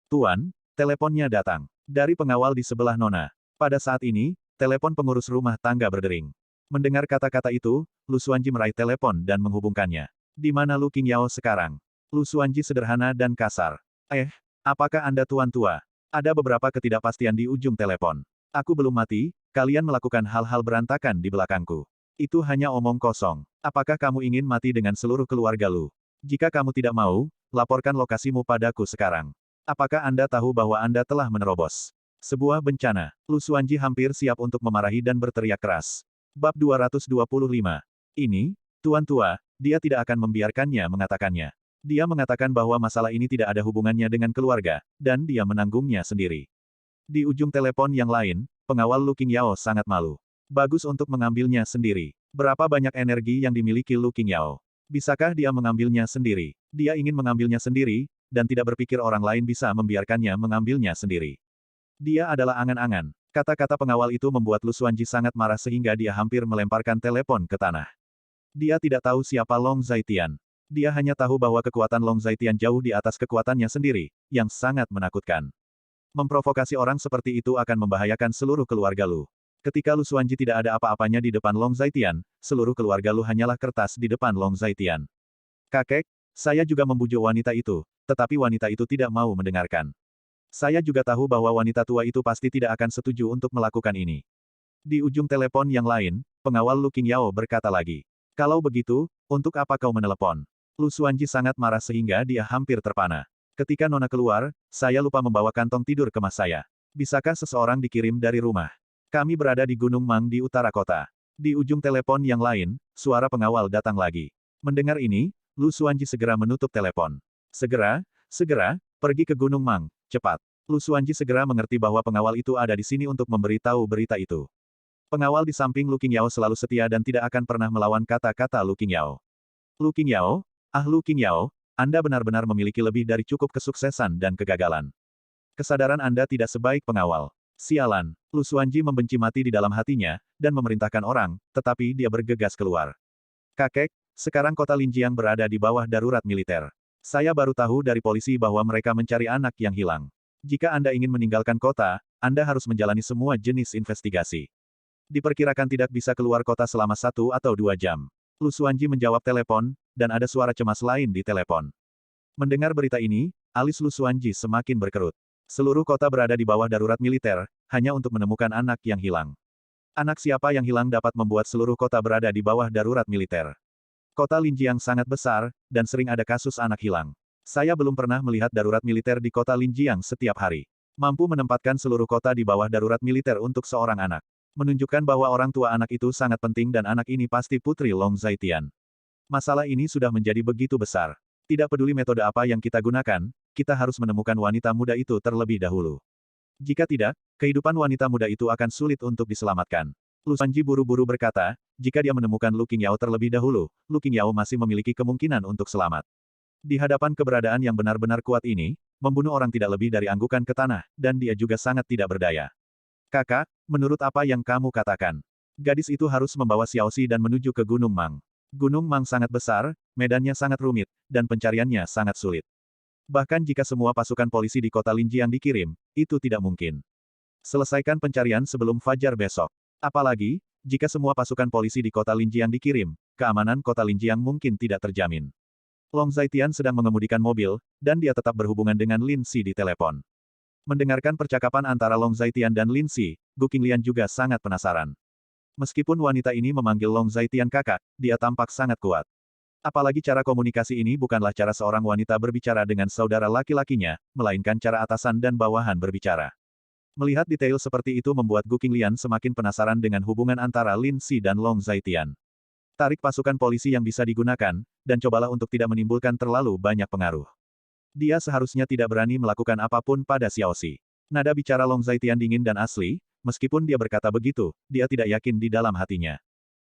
Tuan, teleponnya datang. Dari pengawal di sebelah Nona. Pada saat ini, telepon pengurus rumah tangga berdering. Mendengar kata-kata itu, Lu Xuanji meraih telepon dan menghubungkannya. Di mana Lu Qingyao sekarang? Lu Xuanji sederhana dan kasar. Apakah Anda tuan tua? Ada beberapa ketidakpastian di ujung telepon. Aku belum mati, kalian melakukan hal-hal berantakan di belakangku. Itu hanya omong kosong. Apakah kamu ingin mati dengan seluruh keluarga Lu? Jika kamu tidak mau, laporkan lokasimu padaku sekarang. Apakah Anda tahu bahwa Anda telah menerobos sebuah bencana? Lu Xuanji hampir siap untuk memarahi dan berteriak keras. Bab 225. Ini, Tuan Tua, dia tidak akan membiarkannya mengatakannya. Dia mengatakan bahwa masalah ini tidak ada hubungannya dengan keluarga, dan dia menanggungnya sendiri. Di ujung telepon yang lain, pengawal Lu Qingyao sangat malu. Bagus untuk mengambilnya sendiri. Berapa banyak energi yang dimiliki Lu Qingyao? Bisakah dia mengambilnya sendiri? Dia ingin mengambilnya sendiri, dan tidak berpikir orang lain bisa membiarkannya mengambilnya sendiri. Dia adalah angan-angan. Kata-kata pengawal itu membuat Lu Xuanji sangat marah sehingga dia hampir melemparkan telepon ke tanah. Dia tidak tahu siapa Long Zaitian. Dia hanya tahu bahwa kekuatan Long Zaitian jauh di atas kekuatannya sendiri, yang sangat menakutkan. Memprovokasi orang seperti itu akan membahayakan seluruh keluarga Lu. Ketika Lu Xuanji tidak ada apa-apanya di depan Long Zaitian, seluruh keluarga Lu hanyalah kertas di depan Long Zaitian. Kakek, saya juga membujuk wanita itu, tetapi wanita itu tidak mau mendengarkan. Saya juga tahu bahwa wanita tua itu pasti tidak akan setuju untuk melakukan ini. Di ujung telepon yang lain, pengawal Lu Qingyao berkata lagi. Kalau begitu, untuk apa kau menelepon? Lu Xuanji sangat marah sehingga dia hampir terpana. Ketika Nona keluar, saya lupa membawa kantong tidur kemas saya. Bisakah seseorang dikirim dari rumah? Kami berada di Gunung Mang di utara kota. Di ujung telepon yang lain, suara pengawal datang lagi. Mendengar ini, Lu Xuanji segera menutup telepon. Segera, pergi ke Gunung Mang, cepat. Lu Xuanji segera mengerti bahwa pengawal itu ada di sini untuk memberitahu berita itu. Pengawal di samping Lu Qingyao selalu setia dan tidak akan pernah melawan kata-kata Lu Qingyao. Lu Qingyao, Lu Qingyao, Anda benar-benar memiliki lebih dari cukup kesuksesan dan kegagalan. Kesadaran Anda tidak sebaik pengawal. Sialan, Lu Xuanji membenci mati di dalam hatinya, dan memerintahkan orang, tetapi dia bergegas keluar. Kakek, sekarang kota Linjiang berada di bawah darurat militer. Saya baru tahu dari polisi bahwa mereka mencari anak yang hilang. Jika Anda ingin meninggalkan kota, Anda harus menjalani semua jenis investigasi. Diperkirakan tidak bisa keluar kota selama 1 atau 2 jam. Lu Xuanji menjawab telepon, dan ada suara cemas lain di telepon. Mendengar berita ini, alis Lu Xuanji semakin berkerut. Seluruh kota berada di bawah darurat militer, hanya untuk menemukan anak yang hilang. Anak siapa yang hilang dapat membuat seluruh kota berada di bawah darurat militer. Kota Linjiang sangat besar, dan sering ada kasus anak hilang. Saya belum pernah melihat darurat militer di kota Linjiang setiap hari. Mampu menempatkan seluruh kota di bawah darurat militer untuk seorang anak. Menunjukkan bahwa orang tua anak itu sangat penting dan anak ini pasti putri Long Zaitian. Masalah ini sudah menjadi begitu besar. Tidak peduli metode apa yang kita gunakan, kita harus menemukan wanita muda itu terlebih dahulu. Jika tidak, kehidupan wanita muda itu akan sulit untuk diselamatkan. Lu Xuanji buru-buru berkata, jika dia menemukan Lu Qingyao terlebih dahulu, Lu Qingyao masih memiliki kemungkinan untuk selamat. Di hadapan keberadaan yang benar-benar kuat ini, membunuh orang tidak lebih dari anggukan ke tanah, dan dia juga sangat tidak berdaya. Kakak, menurut apa yang kamu katakan? Gadis itu harus membawa Xiaoxi dan menuju ke Gunung Mang. Gunung Mang sangat besar, medannya sangat rumit, dan pencariannya sangat sulit. Bahkan jika semua pasukan polisi di kota Linjiang dikirim, itu tidak mungkin. Selesaikan pencarian sebelum fajar besok. Apalagi, jika semua pasukan polisi di kota Linjiang dikirim, keamanan kota Linjiang mungkin tidak terjamin. Long Zaitian sedang mengemudikan mobil, dan dia tetap berhubungan dengan Lin Si di telepon. Mendengarkan percakapan antara Long Zaitian dan Lin Si, Gu Qinglian juga sangat penasaran. Meskipun wanita ini memanggil Long Zaitian kakak, dia tampak sangat kuat. Apalagi cara komunikasi ini bukanlah cara seorang wanita berbicara dengan saudara laki-lakinya, melainkan cara atasan dan bawahan berbicara. Melihat detail seperti itu membuat Gu Qinglian semakin penasaran dengan hubungan antara Lin Si dan Long Zaitian. Tarik pasukan polisi yang bisa digunakan, dan cobalah untuk tidak menimbulkan terlalu banyak pengaruh. Dia seharusnya tidak berani melakukan apapun pada Xiaoxi. Nada bicara Long Zaitian dingin dan asli, meskipun dia berkata begitu, dia tidak yakin di dalam hatinya.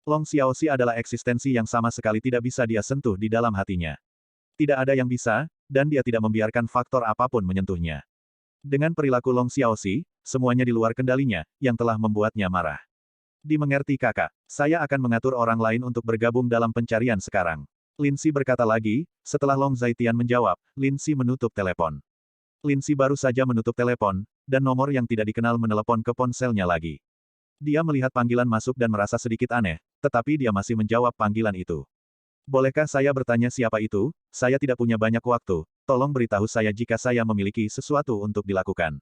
Long Xiaoxi adalah eksistensi yang sama sekali tidak bisa dia sentuh di dalam hatinya. Tidak ada yang bisa, dan dia tidak membiarkan faktor apapun menyentuhnya. Dengan perilaku Long Xiaoxi, semuanya di luar kendalinya, yang telah membuatnya marah. Dimengerti kakak, saya akan mengatur orang lain untuk bergabung dalam pencarian sekarang. Lin Si berkata lagi, setelah Long Zaitian menjawab, Lin Si menutup telepon. Lin Si baru saja menutup telepon, dan nomor yang tidak dikenal menelepon ke ponselnya lagi. Dia melihat panggilan masuk dan merasa sedikit aneh, tetapi dia masih menjawab panggilan itu. Bolehkah saya bertanya siapa itu? Saya tidak punya banyak waktu, tolong beritahu saya jika saya memiliki sesuatu untuk dilakukan.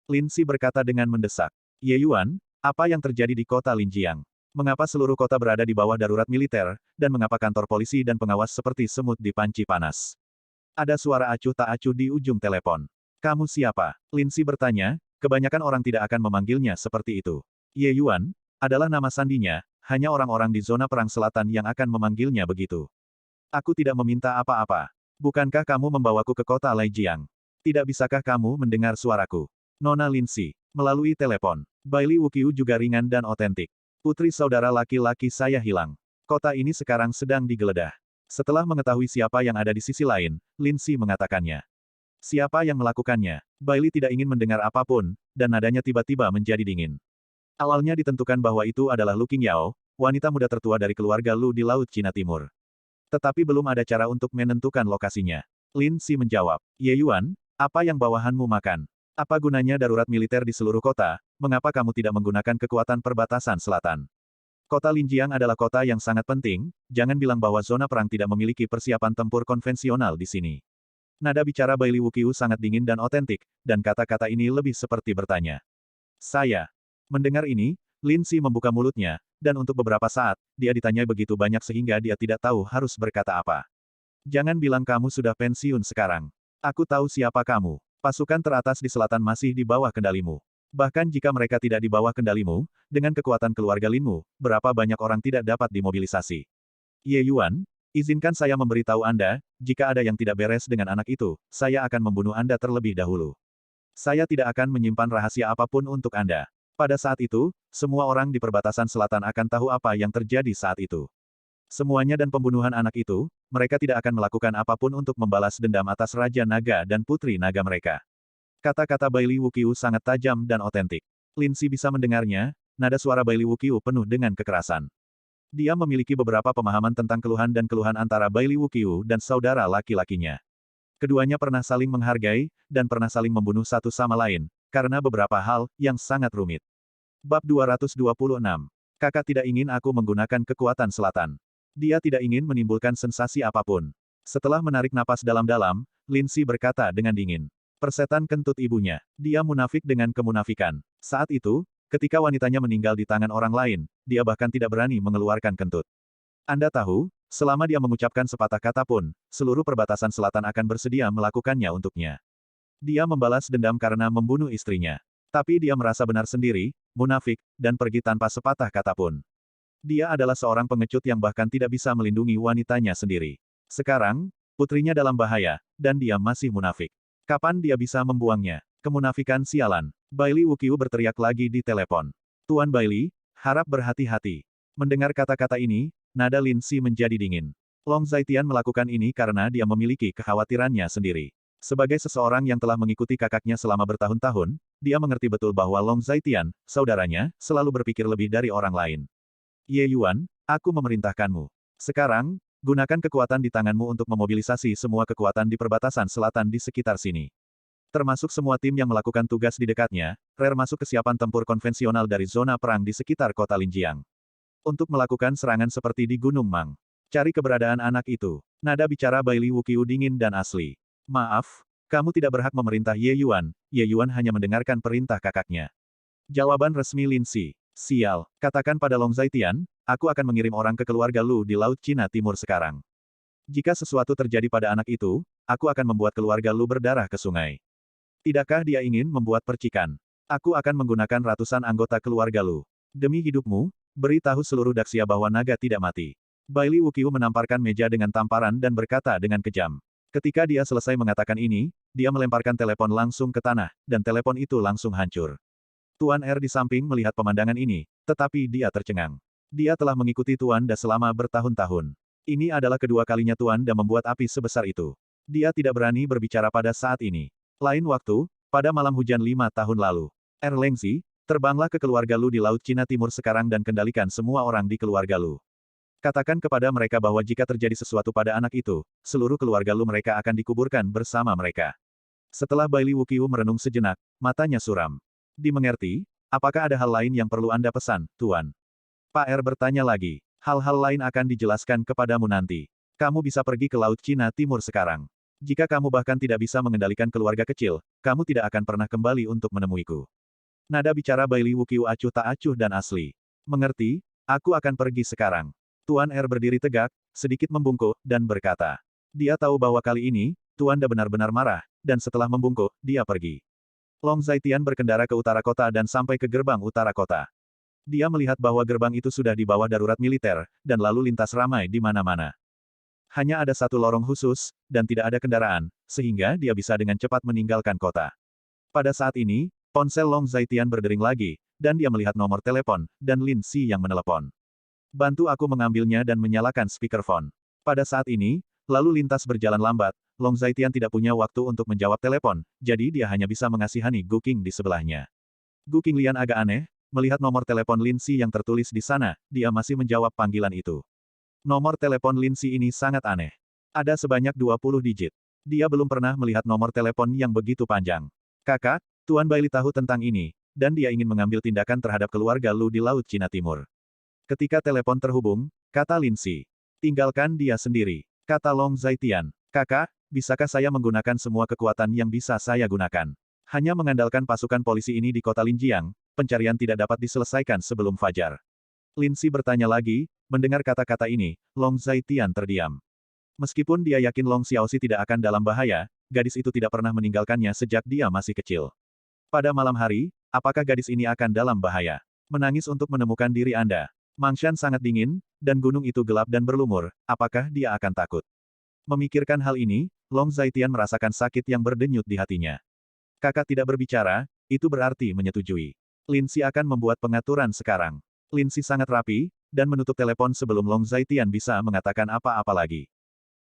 Lin Si berkata dengan mendesak. Ye Yuan, apa yang terjadi di kota Linjiang? Mengapa seluruh kota berada di bawah darurat militer, dan mengapa kantor polisi dan pengawas seperti semut di panci panas? Ada suara acuh tak acuh di ujung telepon. Kamu siapa? Lin Si bertanya, kebanyakan orang tidak akan memanggilnya seperti itu. Ye Yuan, adalah nama sandinya, hanya orang-orang di zona perang selatan yang akan memanggilnya begitu. Aku tidak meminta apa-apa. Bukankah kamu membawaku ke kota Laijiang? Tidak bisakah kamu mendengar suaraku? Nona Lin Si, melalui telepon. Bailey Wuqiu juga ringan dan otentik. Putri saudara laki-laki saya hilang. Kota ini sekarang sedang digeledah. Setelah mengetahui siapa yang ada di sisi lain, Lin Si mengatakannya. Siapa yang melakukannya? Bailey tidak ingin mendengar apapun, dan nadanya tiba-tiba menjadi dingin. Awalnya ditentukan bahwa itu adalah Lu Qingyao, wanita muda tertua dari keluarga Lu di Laut Cina Timur. Tetapi belum ada cara untuk menentukan lokasinya. Lin Si menjawab, Ye Yuan, apa yang bawahanmu makan? Apa gunanya darurat militer di seluruh kota, mengapa kamu tidak menggunakan kekuatan perbatasan selatan? Kota Linjiang adalah kota yang sangat penting, jangan bilang bahwa zona perang tidak memiliki persiapan tempur konvensional di sini. Nada bicara Bailey Wuqiu sangat dingin dan otentik, dan kata-kata ini lebih seperti bertanya. Saya. Mendengar ini, Lin Si membuka mulutnya, dan untuk beberapa saat, dia ditanyai begitu banyak sehingga dia tidak tahu harus berkata apa. Jangan bilang kamu sudah pensiun sekarang. Aku tahu siapa kamu. Pasukan teratas di selatan masih di bawah kendalimu. Bahkan jika mereka tidak di bawah kendalimu, dengan kekuatan keluarga Linmu, berapa banyak orang tidak dapat dimobilisasi. Ye Yuan, izinkan saya memberitahu Anda, jika ada yang tidak beres dengan anak itu, saya akan membunuh Anda terlebih dahulu. Saya tidak akan menyimpan rahasia apapun untuk Anda. Pada saat itu, semua orang di perbatasan selatan akan tahu apa yang terjadi saat itu. Semuanya dan pembunuhan anak itu, mereka tidak akan melakukan apapun untuk membalas dendam atas Raja Naga dan Putri Naga mereka. Kata-kata Bailey Wuqiu sangat tajam dan otentik. Lindsay bisa mendengarnya, nada suara Bailey Wuqiu penuh dengan kekerasan. Dia memiliki beberapa pemahaman tentang keluhan dan keluhan antara Bailey Wuqiu dan saudara laki-lakinya. Keduanya pernah saling menghargai, dan pernah saling membunuh satu sama lain, karena beberapa hal yang sangat rumit. Bab 226. Kakak tidak ingin aku menggunakan kekuatan selatan. Dia tidak ingin menimbulkan sensasi apapun. Setelah menarik napas dalam-dalam, Lindsay berkata dengan dingin. Persetan kentut ibunya. Dia munafik dengan kemunafikan. Saat itu, ketika wanitanya meninggal di tangan orang lain, dia bahkan tidak berani mengeluarkan kentut. Anda tahu, selama dia mengucapkan sepatah kata pun, seluruh perbatasan selatan akan bersedia melakukannya untuknya. Dia membalas dendam karena membunuh istrinya. Tapi dia merasa benar sendiri, munafik, dan pergi tanpa sepatah kata pun. Dia adalah seorang pengecut yang bahkan tidak bisa melindungi wanitanya sendiri. Sekarang, putrinya dalam bahaya, dan dia masih munafik. Kapan dia bisa membuangnya? Kemunafikan sialan. Bailey Wuqiu berteriak lagi di telepon. Tuan Bailey, harap berhati-hati. Mendengar kata-kata ini, nada Lindsay menjadi dingin. Long Zaitian melakukan ini karena dia memiliki kekhawatirannya sendiri. Sebagai seseorang yang telah mengikuti kakaknya selama bertahun-tahun, dia mengerti betul bahwa Long Zaitian, saudaranya, selalu berpikir lebih dari orang lain. Ye Yuan, aku memerintahkanmu. Sekarang, gunakan kekuatan di tanganmu untuk memobilisasi semua kekuatan di perbatasan selatan di sekitar sini. Termasuk semua tim yang melakukan tugas di dekatnya, rare masuk kesiapan tempur konvensional dari zona perang di sekitar kota Linjiang. Untuk melakukan serangan seperti di Gunung Mang. Cari keberadaan anak itu. Nada bicara Bailey Wuqiu dingin dan asli. Maaf, kamu tidak berhak memerintah Ye Yuan. Ye Yuan hanya mendengarkan perintah kakaknya. Jawaban resmi Lindsay. Sial, katakan pada Long Zaitian, aku akan mengirim orang ke keluarga Lu di Laut Cina Timur sekarang. Jika sesuatu terjadi pada anak itu, aku akan membuat keluarga Lu berdarah ke sungai. Tidakkah dia ingin membuat percikan? Aku akan menggunakan ratusan anggota keluarga Lu. Demi hidupmu, beritahu seluruh Daxia bahwa naga tidak mati. Bailey Wuqiu menamparkan meja dengan tamparan dan berkata dengan kejam. Ketika dia selesai mengatakan ini, dia melemparkan telepon langsung ke tanah, dan telepon itu langsung hancur. Tuan R di samping melihat pemandangan ini, tetapi dia tercengang. Dia telah mengikuti Tuan Da selama bertahun-tahun. Ini adalah kedua kalinya Tuan Da membuat api sebesar itu. Dia tidak berani berbicara pada saat ini. Lain waktu, pada malam hujan 5 tahun lalu. Lengzi, terbanglah ke keluarga Lu di Laut Cina Timur sekarang dan kendalikan semua orang di keluarga Lu. Katakan kepada mereka bahwa jika terjadi sesuatu pada anak itu, seluruh keluarga Lu mereka akan dikuburkan bersama mereka. Setelah Bailey Wuqiu merenung sejenak, matanya suram. Dimengerti, apakah ada hal lain yang perlu Anda pesan, Tuan? Pak R bertanya lagi. Hal-hal lain akan dijelaskan kepadamu nanti. Kamu bisa pergi ke Laut Cina Timur sekarang. Jika kamu bahkan tidak bisa mengendalikan keluarga kecil, kamu tidak akan pernah kembali untuk menemuiku. Nada bicara Bailey Wuqiu acuh tak acuh dan asli. Mengerti, aku akan pergi sekarang. Tuan R berdiri tegak, sedikit membungkuk, dan berkata. Dia tahu bahwa kali ini, Tuan Da benar-benar marah, dan setelah membungkuk, dia pergi. Long Zaitian berkendara ke utara kota dan sampai ke gerbang utara kota. Dia melihat bahwa gerbang itu sudah di bawah darurat militer, dan lalu lintas ramai di mana-mana. Hanya ada satu lorong khusus, dan tidak ada kendaraan, sehingga dia bisa dengan cepat meninggalkan kota. Pada saat ini, ponsel Long Zaitian berdering lagi, dan dia melihat nomor telepon, dan Lindsay yang menelepon. Bantu aku mengambilnya dan menyalakan speakerphone. Pada saat ini, lalu lintas berjalan lambat, Long Zaitian tidak punya waktu untuk menjawab telepon, jadi dia hanya bisa mengasihani Gu Qing di sebelahnya. Gu Qinglian agak aneh, melihat nomor telepon Lindsay yang tertulis di sana, dia masih menjawab panggilan itu. Nomor telepon Lindsay ini sangat aneh. Ada sebanyak 20 digit. Dia belum pernah melihat nomor telepon yang begitu panjang. Kakak, Tuan Bailey tahu tentang ini, dan dia ingin mengambil tindakan terhadap keluarga Lu di Laut Cina Timur. Ketika telepon terhubung, kata Lindsay. Tinggalkan dia sendiri, kata Long Zaitian. Kakak, bisakah saya menggunakan semua kekuatan yang bisa saya gunakan? Hanya mengandalkan pasukan polisi ini di kota Linjiang, pencarian tidak dapat diselesaikan sebelum fajar. Lindsay bertanya lagi, mendengar kata-kata ini, Long Zaitian terdiam. Meskipun dia yakin Long Xiaoxi tidak akan dalam bahaya, gadis itu tidak pernah meninggalkannya sejak dia masih kecil. Pada malam hari, apakah gadis ini akan dalam bahaya? Menangis untuk menemukan diri Anda. Mangshan sangat dingin, dan gunung itu gelap dan berlumur, apakah dia akan takut? Memikirkan hal ini, Long Zaitian merasakan sakit yang berdenyut di hatinya. Kakak tidak berbicara, itu berarti menyetujui. Lindsay akan membuat pengaturan sekarang. Lindsay sangat rapi, dan menutup telepon sebelum Long Zaitian bisa mengatakan apa-apa lagi.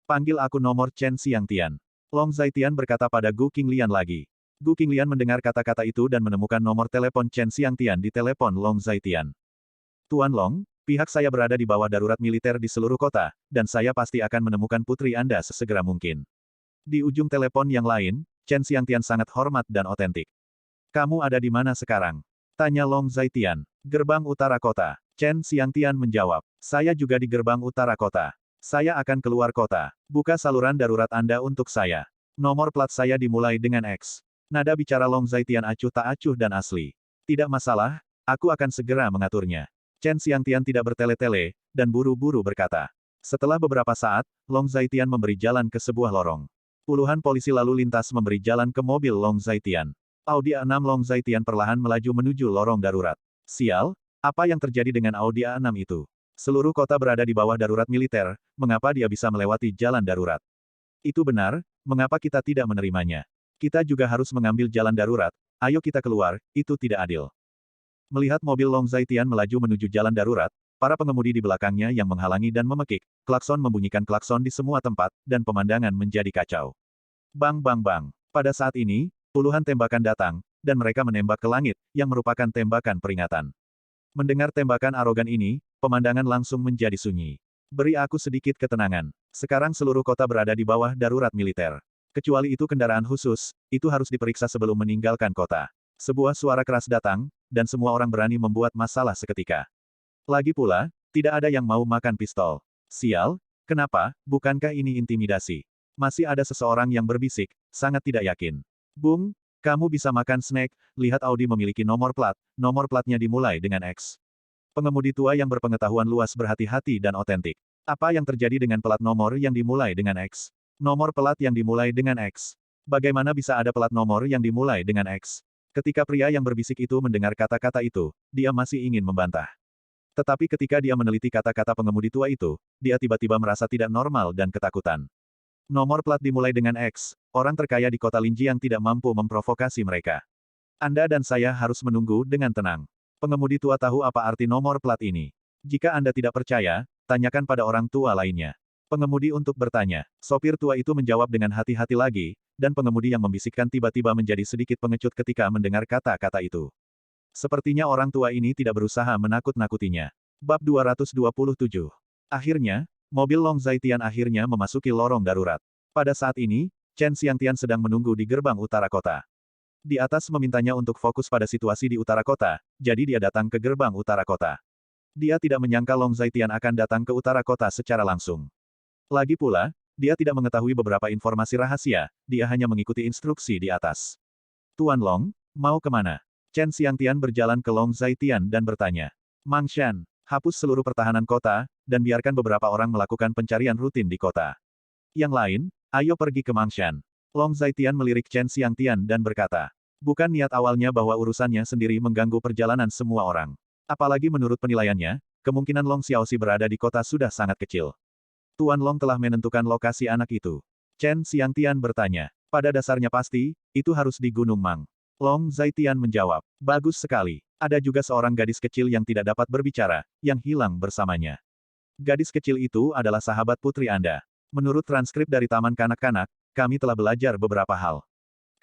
Panggil aku nomor Chen Xiangtian. Long Zaitian berkata pada Gu Qinglian lagi. Gu Qinglian mendengar kata-kata itu dan menemukan nomor telepon Chen Xiangtian di telepon Long Zaitian. Tuan Long, pihak saya berada di bawah darurat militer di seluruh kota, dan saya pasti akan menemukan putri Anda sesegera mungkin. Di ujung telepon yang lain, Chen Xiangtian sangat hormat dan otentik. Kamu ada di mana sekarang? Tanya Long Zaitian. Gerbang utara kota. Chen Xiangtian menjawab. Saya juga di gerbang utara kota. Saya akan keluar kota. Buka saluran darurat Anda untuk saya. Nomor plat saya dimulai dengan X. Nada bicara Long Zaitian acuh tak acuh dan asli. Tidak masalah, aku akan segera mengaturnya. Chen Xiangtian tidak bertele-tele, dan buru-buru berkata. Setelah beberapa saat, Long Zaitian memberi jalan ke sebuah lorong. Puluhan polisi lalu lintas memberi jalan ke mobil Long Zaitian. Audi A6 Long Zaitian perlahan melaju menuju lorong darurat. Sial, apa yang terjadi dengan Audi A6 itu? Seluruh kota berada di bawah darurat militer, mengapa dia bisa melewati jalan darurat? Itu benar, mengapa kita tidak menerimanya? Kita juga harus mengambil jalan darurat, ayo kita keluar, itu tidak adil. Melihat mobil Long Zaitian melaju menuju jalan darurat, para pengemudi di belakangnya yang menghalangi dan memekik, klakson membunyikan klakson di semua tempat, dan pemandangan menjadi kacau. Bang bang bang. Pada saat ini, puluhan tembakan datang, dan mereka menembak ke langit, yang merupakan tembakan peringatan. Mendengar tembakan arogan ini, pemandangan langsung menjadi sunyi. Beri aku sedikit ketenangan. Sekarang seluruh kota berada di bawah darurat militer. Kecuali itu kendaraan khusus, itu harus diperiksa sebelum meninggalkan kota. Sebuah suara keras datang, dan semua orang berani membuat masalah seketika. Lagi pula, tidak ada yang mau makan pistol. Sial, kenapa, bukankah ini intimidasi? Masih ada seseorang yang berbisik, sangat tidak yakin. Bung, kamu bisa makan snack, lihat Audi memiliki nomor platnya dimulai dengan X. Pengemudi tua yang berpengetahuan luas berhati-hati dan otentik. Apa yang terjadi dengan plat nomor yang dimulai dengan X? Nomor plat yang dimulai dengan X. Bagaimana bisa ada plat nomor yang dimulai dengan X? Ketika pria yang berbisik itu mendengar kata-kata itu, dia masih ingin membantah. Tetapi ketika dia meneliti kata-kata pengemudi tua itu, dia tiba-tiba merasa tidak normal dan ketakutan. Nomor plat dimulai dengan X, orang terkaya di kota Linjiang tidak mampu memprovokasi mereka. Anda dan saya harus menunggu dengan tenang. Pengemudi tua tahu apa arti nomor plat ini. Jika Anda tidak percaya, tanyakan pada orang tua lainnya. Pengemudi untuk bertanya. Sopir tua itu menjawab dengan hati-hati lagi, dan pengemudi yang membisikkan tiba-tiba menjadi sedikit pengecut ketika mendengar kata-kata itu. Sepertinya orang tua ini tidak berusaha menakut-nakutinya. Bab 227. Akhirnya, mobil Long Zaitian akhirnya memasuki lorong darurat. Pada saat ini, Chen Xiangtian sedang menunggu di gerbang utara kota. Di atas memintanya untuk fokus pada situasi di utara kota, jadi dia datang ke gerbang utara kota. Dia tidak menyangka Long Zaitian akan datang ke utara kota secara langsung. Lagi pula, dia tidak mengetahui beberapa informasi rahasia, dia hanya mengikuti instruksi di atas. Tuan Long, mau kemana? Chen Xiangtian berjalan ke Long Zaitian dan bertanya. Mang Shan, hapus seluruh pertahanan kota, dan biarkan beberapa orang melakukan pencarian rutin di kota. Yang lain, ayo pergi ke Mang Shan. Long Zaitian melirik Chen Xiangtian dan berkata. Bukan niat awalnya bahwa urusannya sendiri mengganggu perjalanan semua orang. Apalagi menurut penilaiannya, kemungkinan Long Xiaoxi berada di kota sudah sangat kecil. Tuan Long telah menentukan lokasi anak itu. Chen Xiangtian bertanya. Pada dasarnya pasti, itu harus di Gunung Mang. Long Zaitian menjawab. Bagus sekali. Ada juga seorang gadis kecil yang tidak dapat berbicara, yang hilang bersamanya. Gadis kecil itu adalah sahabat putri Anda. Menurut transkrip dari Taman Kanak-Kanak, kami telah belajar beberapa hal.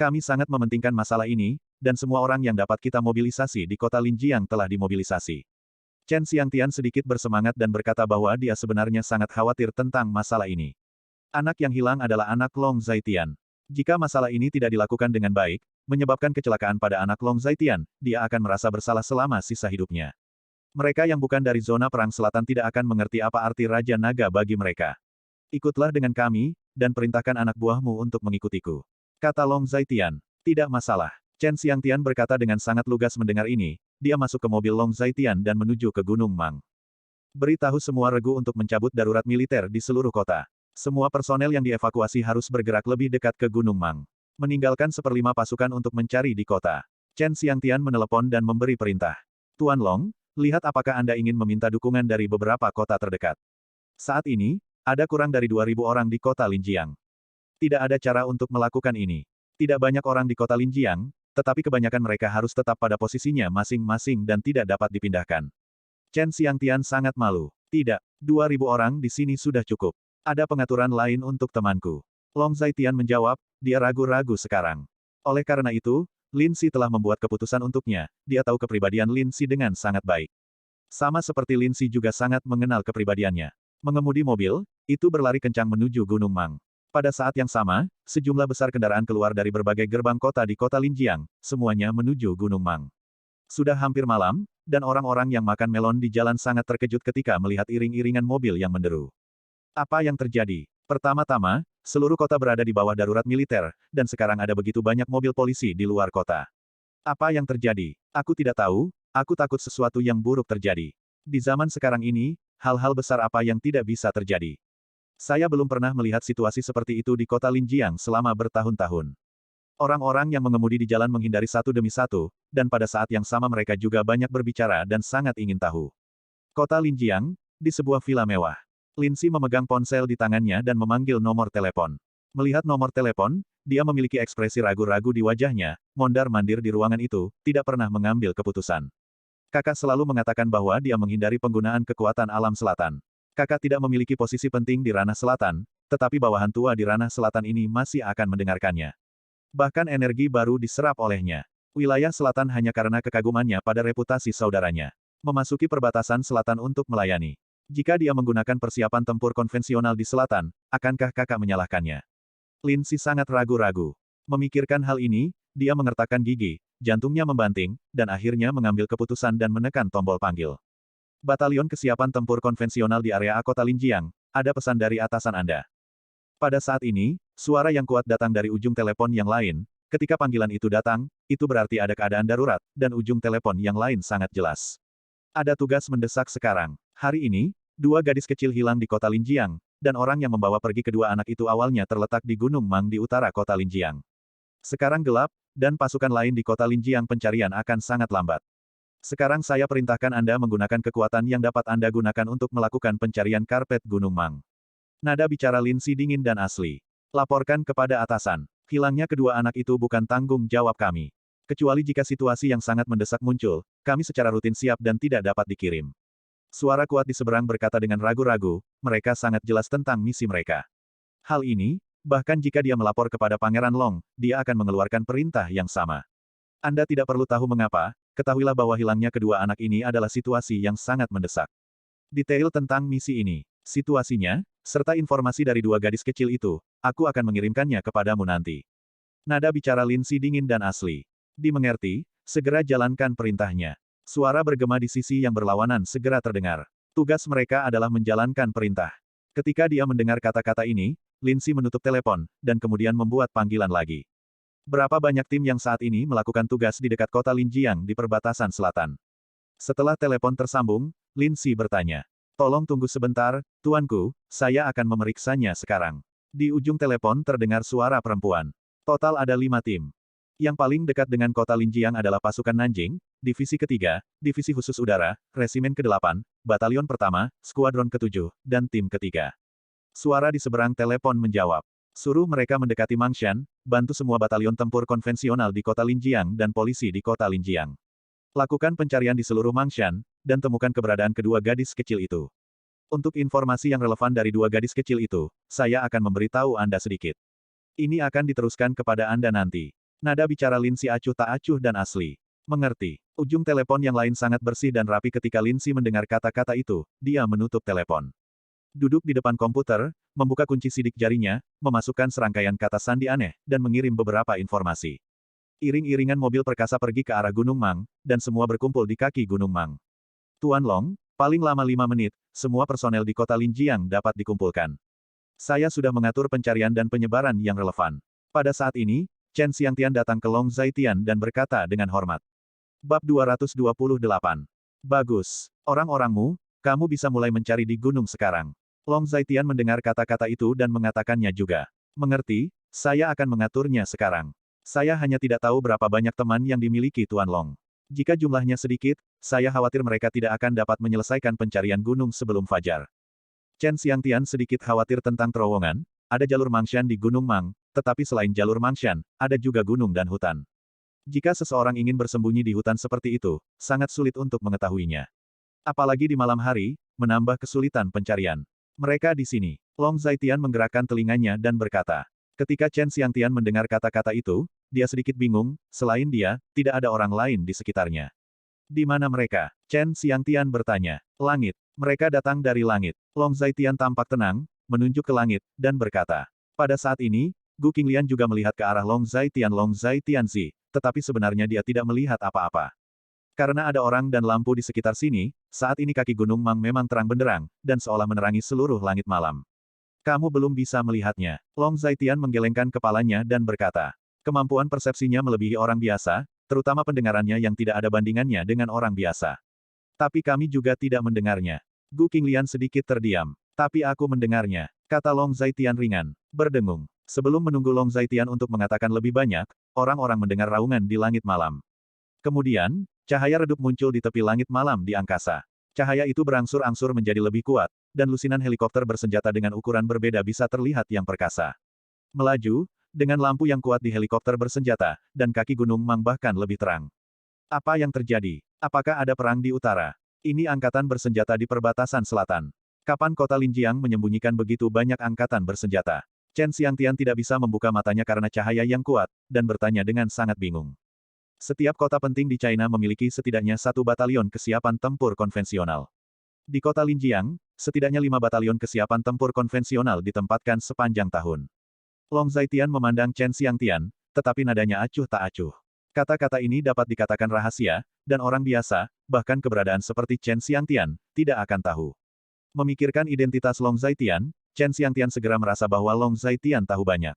Kami sangat mementingkan masalah ini, dan semua orang yang dapat kita mobilisasi di kota Linjiang telah dimobilisasi. Chen Xiangtian sedikit bersemangat dan berkata bahwa dia sebenarnya sangat khawatir tentang masalah ini. Anak yang hilang adalah anak Long Zaitian. Jika masalah ini tidak dilakukan dengan baik, menyebabkan kecelakaan pada anak Long Zaitian, dia akan merasa bersalah selama sisa hidupnya. Mereka yang bukan dari zona perang selatan tidak akan mengerti apa arti Raja Naga bagi mereka. Ikutlah dengan kami, dan perintahkan anak buahmu untuk mengikutiku. Kata Long Zaitian. Tidak masalah. Chen Xiangtian berkata dengan sangat lugas mendengar ini, dia masuk ke mobil Long Zaitian dan menuju ke Gunung Mang. Beritahu semua regu untuk mencabut darurat militer di seluruh kota. Semua personel yang dievakuasi harus bergerak lebih dekat ke Gunung Mang. Meninggalkan 1/5 pasukan untuk mencari di kota. Chen Xiangtian menelepon dan memberi perintah. Tuan Long, lihat apakah Anda ingin meminta dukungan dari beberapa kota terdekat. Saat ini, ada kurang dari 2.000 orang di kota Linjiang. Tidak ada cara untuk melakukan ini. Tidak banyak orang di kota Linjiang, tetapi kebanyakan mereka harus tetap pada posisinya masing-masing dan tidak dapat dipindahkan. Chen Xiangtian sangat malu. Tidak, 2.000 orang di sini sudah cukup. Ada pengaturan lain untuk temanku. Long Zaitian menjawab, dia ragu-ragu sekarang. Oleh karena itu, Lin Si telah membuat keputusan untuknya, dia tahu kepribadian Lin Si dengan sangat baik. Sama seperti Lin Si juga sangat mengenal kepribadiannya. Mengemudi mobil, itu berlari kencang menuju Gunung Mang. Pada saat yang sama, sejumlah besar kendaraan keluar dari berbagai gerbang kota di kota Linjiang, semuanya menuju Gunung Mang. Sudah hampir malam, dan orang-orang yang makan melon di jalan sangat terkejut ketika melihat iring-iringan mobil yang menderu. Apa yang terjadi? Pertama-tama, seluruh kota berada di bawah darurat militer, dan sekarang ada begitu banyak mobil polisi di luar kota. Apa yang terjadi? Aku tidak tahu, aku takut sesuatu yang buruk terjadi. Di zaman sekarang ini, hal-hal besar apa yang tidak bisa terjadi. Saya belum pernah melihat situasi seperti itu di kota Linjiang selama bertahun-tahun. Orang-orang yang mengemudi di jalan menghindari satu demi satu, dan pada saat yang sama mereka juga banyak berbicara dan sangat ingin tahu. Kota Linjiang, di sebuah villa mewah. Lin Si memegang ponsel di tangannya dan memanggil nomor telepon. Melihat nomor telepon, dia memiliki ekspresi ragu-ragu di wajahnya, mondar-mandir di ruangan itu, tidak pernah mengambil keputusan. Kakak selalu mengatakan bahwa dia menghindari penggunaan kekuatan alam selatan. Kakak tidak memiliki posisi penting di ranah selatan, tetapi bawahan tua di ranah selatan ini masih akan mendengarkannya. Bahkan energi baru diserap olehnya. Wilayah selatan hanya karena kekagumannya pada reputasi saudaranya. Memasuki perbatasan selatan untuk melayani. Jika dia menggunakan persiapan tempur konvensional di selatan, akankah kakak menyalahkannya? Lin Si sangat ragu-ragu. Memikirkan hal ini, dia mengertakkan gigi, jantungnya membanting, dan akhirnya mengambil keputusan dan menekan tombol panggil. Batalion Kesiapan Tempur Konvensional di area Kota Linjiang, ada pesan dari atasan Anda. Pada saat ini, suara yang kuat datang dari ujung telepon yang lain. Ketika panggilan itu datang, itu berarti ada keadaan darurat, dan ujung telepon yang lain sangat jelas. Ada tugas mendesak sekarang. Hari ini, dua gadis kecil hilang di kota Linjiang, dan orang yang membawa pergi kedua anak itu awalnya terletak di Gunung Mang di utara kota Linjiang. Sekarang gelap, dan pasukan lain di kota Linjiang pencarian akan sangat lambat. Sekarang saya perintahkan Anda menggunakan kekuatan yang dapat Anda gunakan untuk melakukan pencarian karpet Gunung Mang. Nada bicara Lin Si dingin dan asli. Laporkan kepada atasan. Hilangnya kedua anak itu bukan tanggung jawab kami. Kecuali jika situasi yang sangat mendesak muncul, kami secara rutin siap dan tidak dapat dikirim. Suara kuat di seberang berkata dengan ragu-ragu, mereka sangat jelas tentang misi mereka. Hal ini, bahkan jika dia melapor kepada Pangeran Long, dia akan mengeluarkan perintah yang sama. Anda tidak perlu tahu mengapa, ketahuilah bahwa hilangnya kedua anak ini adalah situasi yang sangat mendesak. Detail tentang misi ini, situasinya, serta informasi dari dua gadis kecil itu, aku akan mengirimkannya kepadamu nanti. Nada bicara Lin Si dingin dan asli. Dimengerti, segera jalankan perintahnya. Suara bergema di sisi yang berlawanan segera terdengar. Tugas mereka adalah menjalankan perintah. Ketika dia mendengar kata-kata ini, Lin Si menutup telepon, dan kemudian membuat panggilan lagi. Berapa banyak tim yang saat ini melakukan tugas di dekat kota Linjiang di perbatasan selatan? Setelah telepon tersambung, Lin Si bertanya. Tolong tunggu sebentar, tuanku, saya akan memeriksanya sekarang. Di ujung telepon terdengar suara perempuan. Total ada 5 tim. Yang paling dekat dengan kota Linjiang adalah pasukan Nanjing, divisi ketiga, divisi khusus udara, resimen ke-8, batalion pertama, skuadron ke-7, dan tim ketiga. Suara di seberang telepon menjawab. Suruh mereka mendekati Mangshan, bantu semua batalion tempur konvensional di kota Linjiang dan polisi di kota Linjiang. Lakukan pencarian di seluruh Mangshan, dan temukan keberadaan kedua gadis kecil itu. Untuk informasi yang relevan dari dua gadis kecil itu, saya akan memberitahu Anda sedikit. Ini akan diteruskan kepada Anda nanti. Nada bicara Lin Si acuh tak acuh dan asli. Mengerti. Ujung telepon yang lain sangat bersih dan rapi ketika Lin Si mendengar kata-kata itu, dia menutup telepon. Duduk di depan komputer, membuka kunci sidik jarinya, memasukkan serangkaian kata sandi aneh, dan mengirim beberapa informasi. Iring-iringan mobil perkasa pergi ke arah Gunung Mang, dan semua berkumpul di kaki Gunung Mang. Tuan Long, paling lama 5 menit, semua personel di kota Linjiang dapat dikumpulkan. Saya sudah mengatur pencarian dan penyebaran yang relevan. Pada saat ini, Chen Xiangtian datang ke Long Zaitian dan berkata dengan hormat. Bab 228. Bagus. Orang-orangmu, kamu bisa mulai mencari di gunung sekarang. Long Zaitian mendengar kata-kata itu dan mengatakannya juga. Mengerti, saya akan mengaturnya sekarang. Saya hanya tidak tahu berapa banyak teman yang dimiliki Tuan Long. Jika jumlahnya sedikit, saya khawatir mereka tidak akan dapat menyelesaikan pencarian gunung sebelum fajar. Chen Xiangtian sedikit khawatir tentang terowongan, ada jalur Mangshan di Gunung Mang, tetapi selain jalur Mangshan, ada juga gunung dan hutan. Jika seseorang ingin bersembunyi di hutan seperti itu, sangat sulit untuk mengetahuinya. Apalagi di malam hari, menambah kesulitan pencarian. Mereka di sini. Long Zaitian menggerakkan telinganya dan berkata. Ketika Chen Xiangtian mendengar kata-kata itu, dia sedikit bingung, selain dia, tidak ada orang lain di sekitarnya. Di mana mereka? Chen Xiangtian bertanya. Langit. Mereka datang dari langit. Long Zaitian tampak tenang, menunjuk ke langit, dan berkata. Pada saat ini, Gu Qinglian juga melihat ke arah Long Zaitian Zi, tetapi sebenarnya dia tidak melihat apa-apa. Karena ada orang dan lampu di sekitar sini, saat ini kaki Gunung Mang memang terang benderang, dan seolah menerangi seluruh langit malam. Kamu belum bisa melihatnya. Long Zaitian menggelengkan kepalanya dan berkata. Kemampuan persepsinya melebihi orang biasa, terutama pendengarannya yang tidak ada bandingannya dengan orang biasa. Tapi kami juga tidak mendengarnya. Gu Qinglian sedikit terdiam. Tapi aku mendengarnya, kata Long Zaitian ringan, berdengung. Sebelum menunggu Long Zaitian untuk mengatakan lebih banyak, orang-orang mendengar raungan di langit malam. Kemudian, cahaya redup muncul di tepi langit malam di angkasa. Cahaya itu berangsur-angsur menjadi lebih kuat, dan lusinan helikopter bersenjata dengan ukuran berbeda bisa terlihat yang perkasa. Melaju, dengan lampu yang kuat di helikopter bersenjata, dan kaki Gunung Mang bahkan lebih terang. Apa yang terjadi? Apakah ada perang di utara? Ini angkatan bersenjata di perbatasan selatan. Kapan kota Linjiang menyembunyikan begitu banyak angkatan bersenjata? Chen Xiangtian tidak bisa membuka matanya karena cahaya yang kuat, dan bertanya dengan sangat bingung. Setiap kota penting di China memiliki setidaknya 1 batalion kesiapan tempur konvensional. Di kota Linjiang, setidaknya 5 batalion kesiapan tempur konvensional ditempatkan sepanjang tahun. Long Zaitian memandang Chen Xiangtian, tetapi nadanya acuh tak acuh. Kata-kata ini dapat dikatakan rahasia, dan orang biasa, bahkan keberadaan seperti Chen Xiangtian, tidak akan tahu. Memikirkan identitas Long Zaitian, Chen Xiangtian segera merasa bahwa Long Zaitian tahu banyak.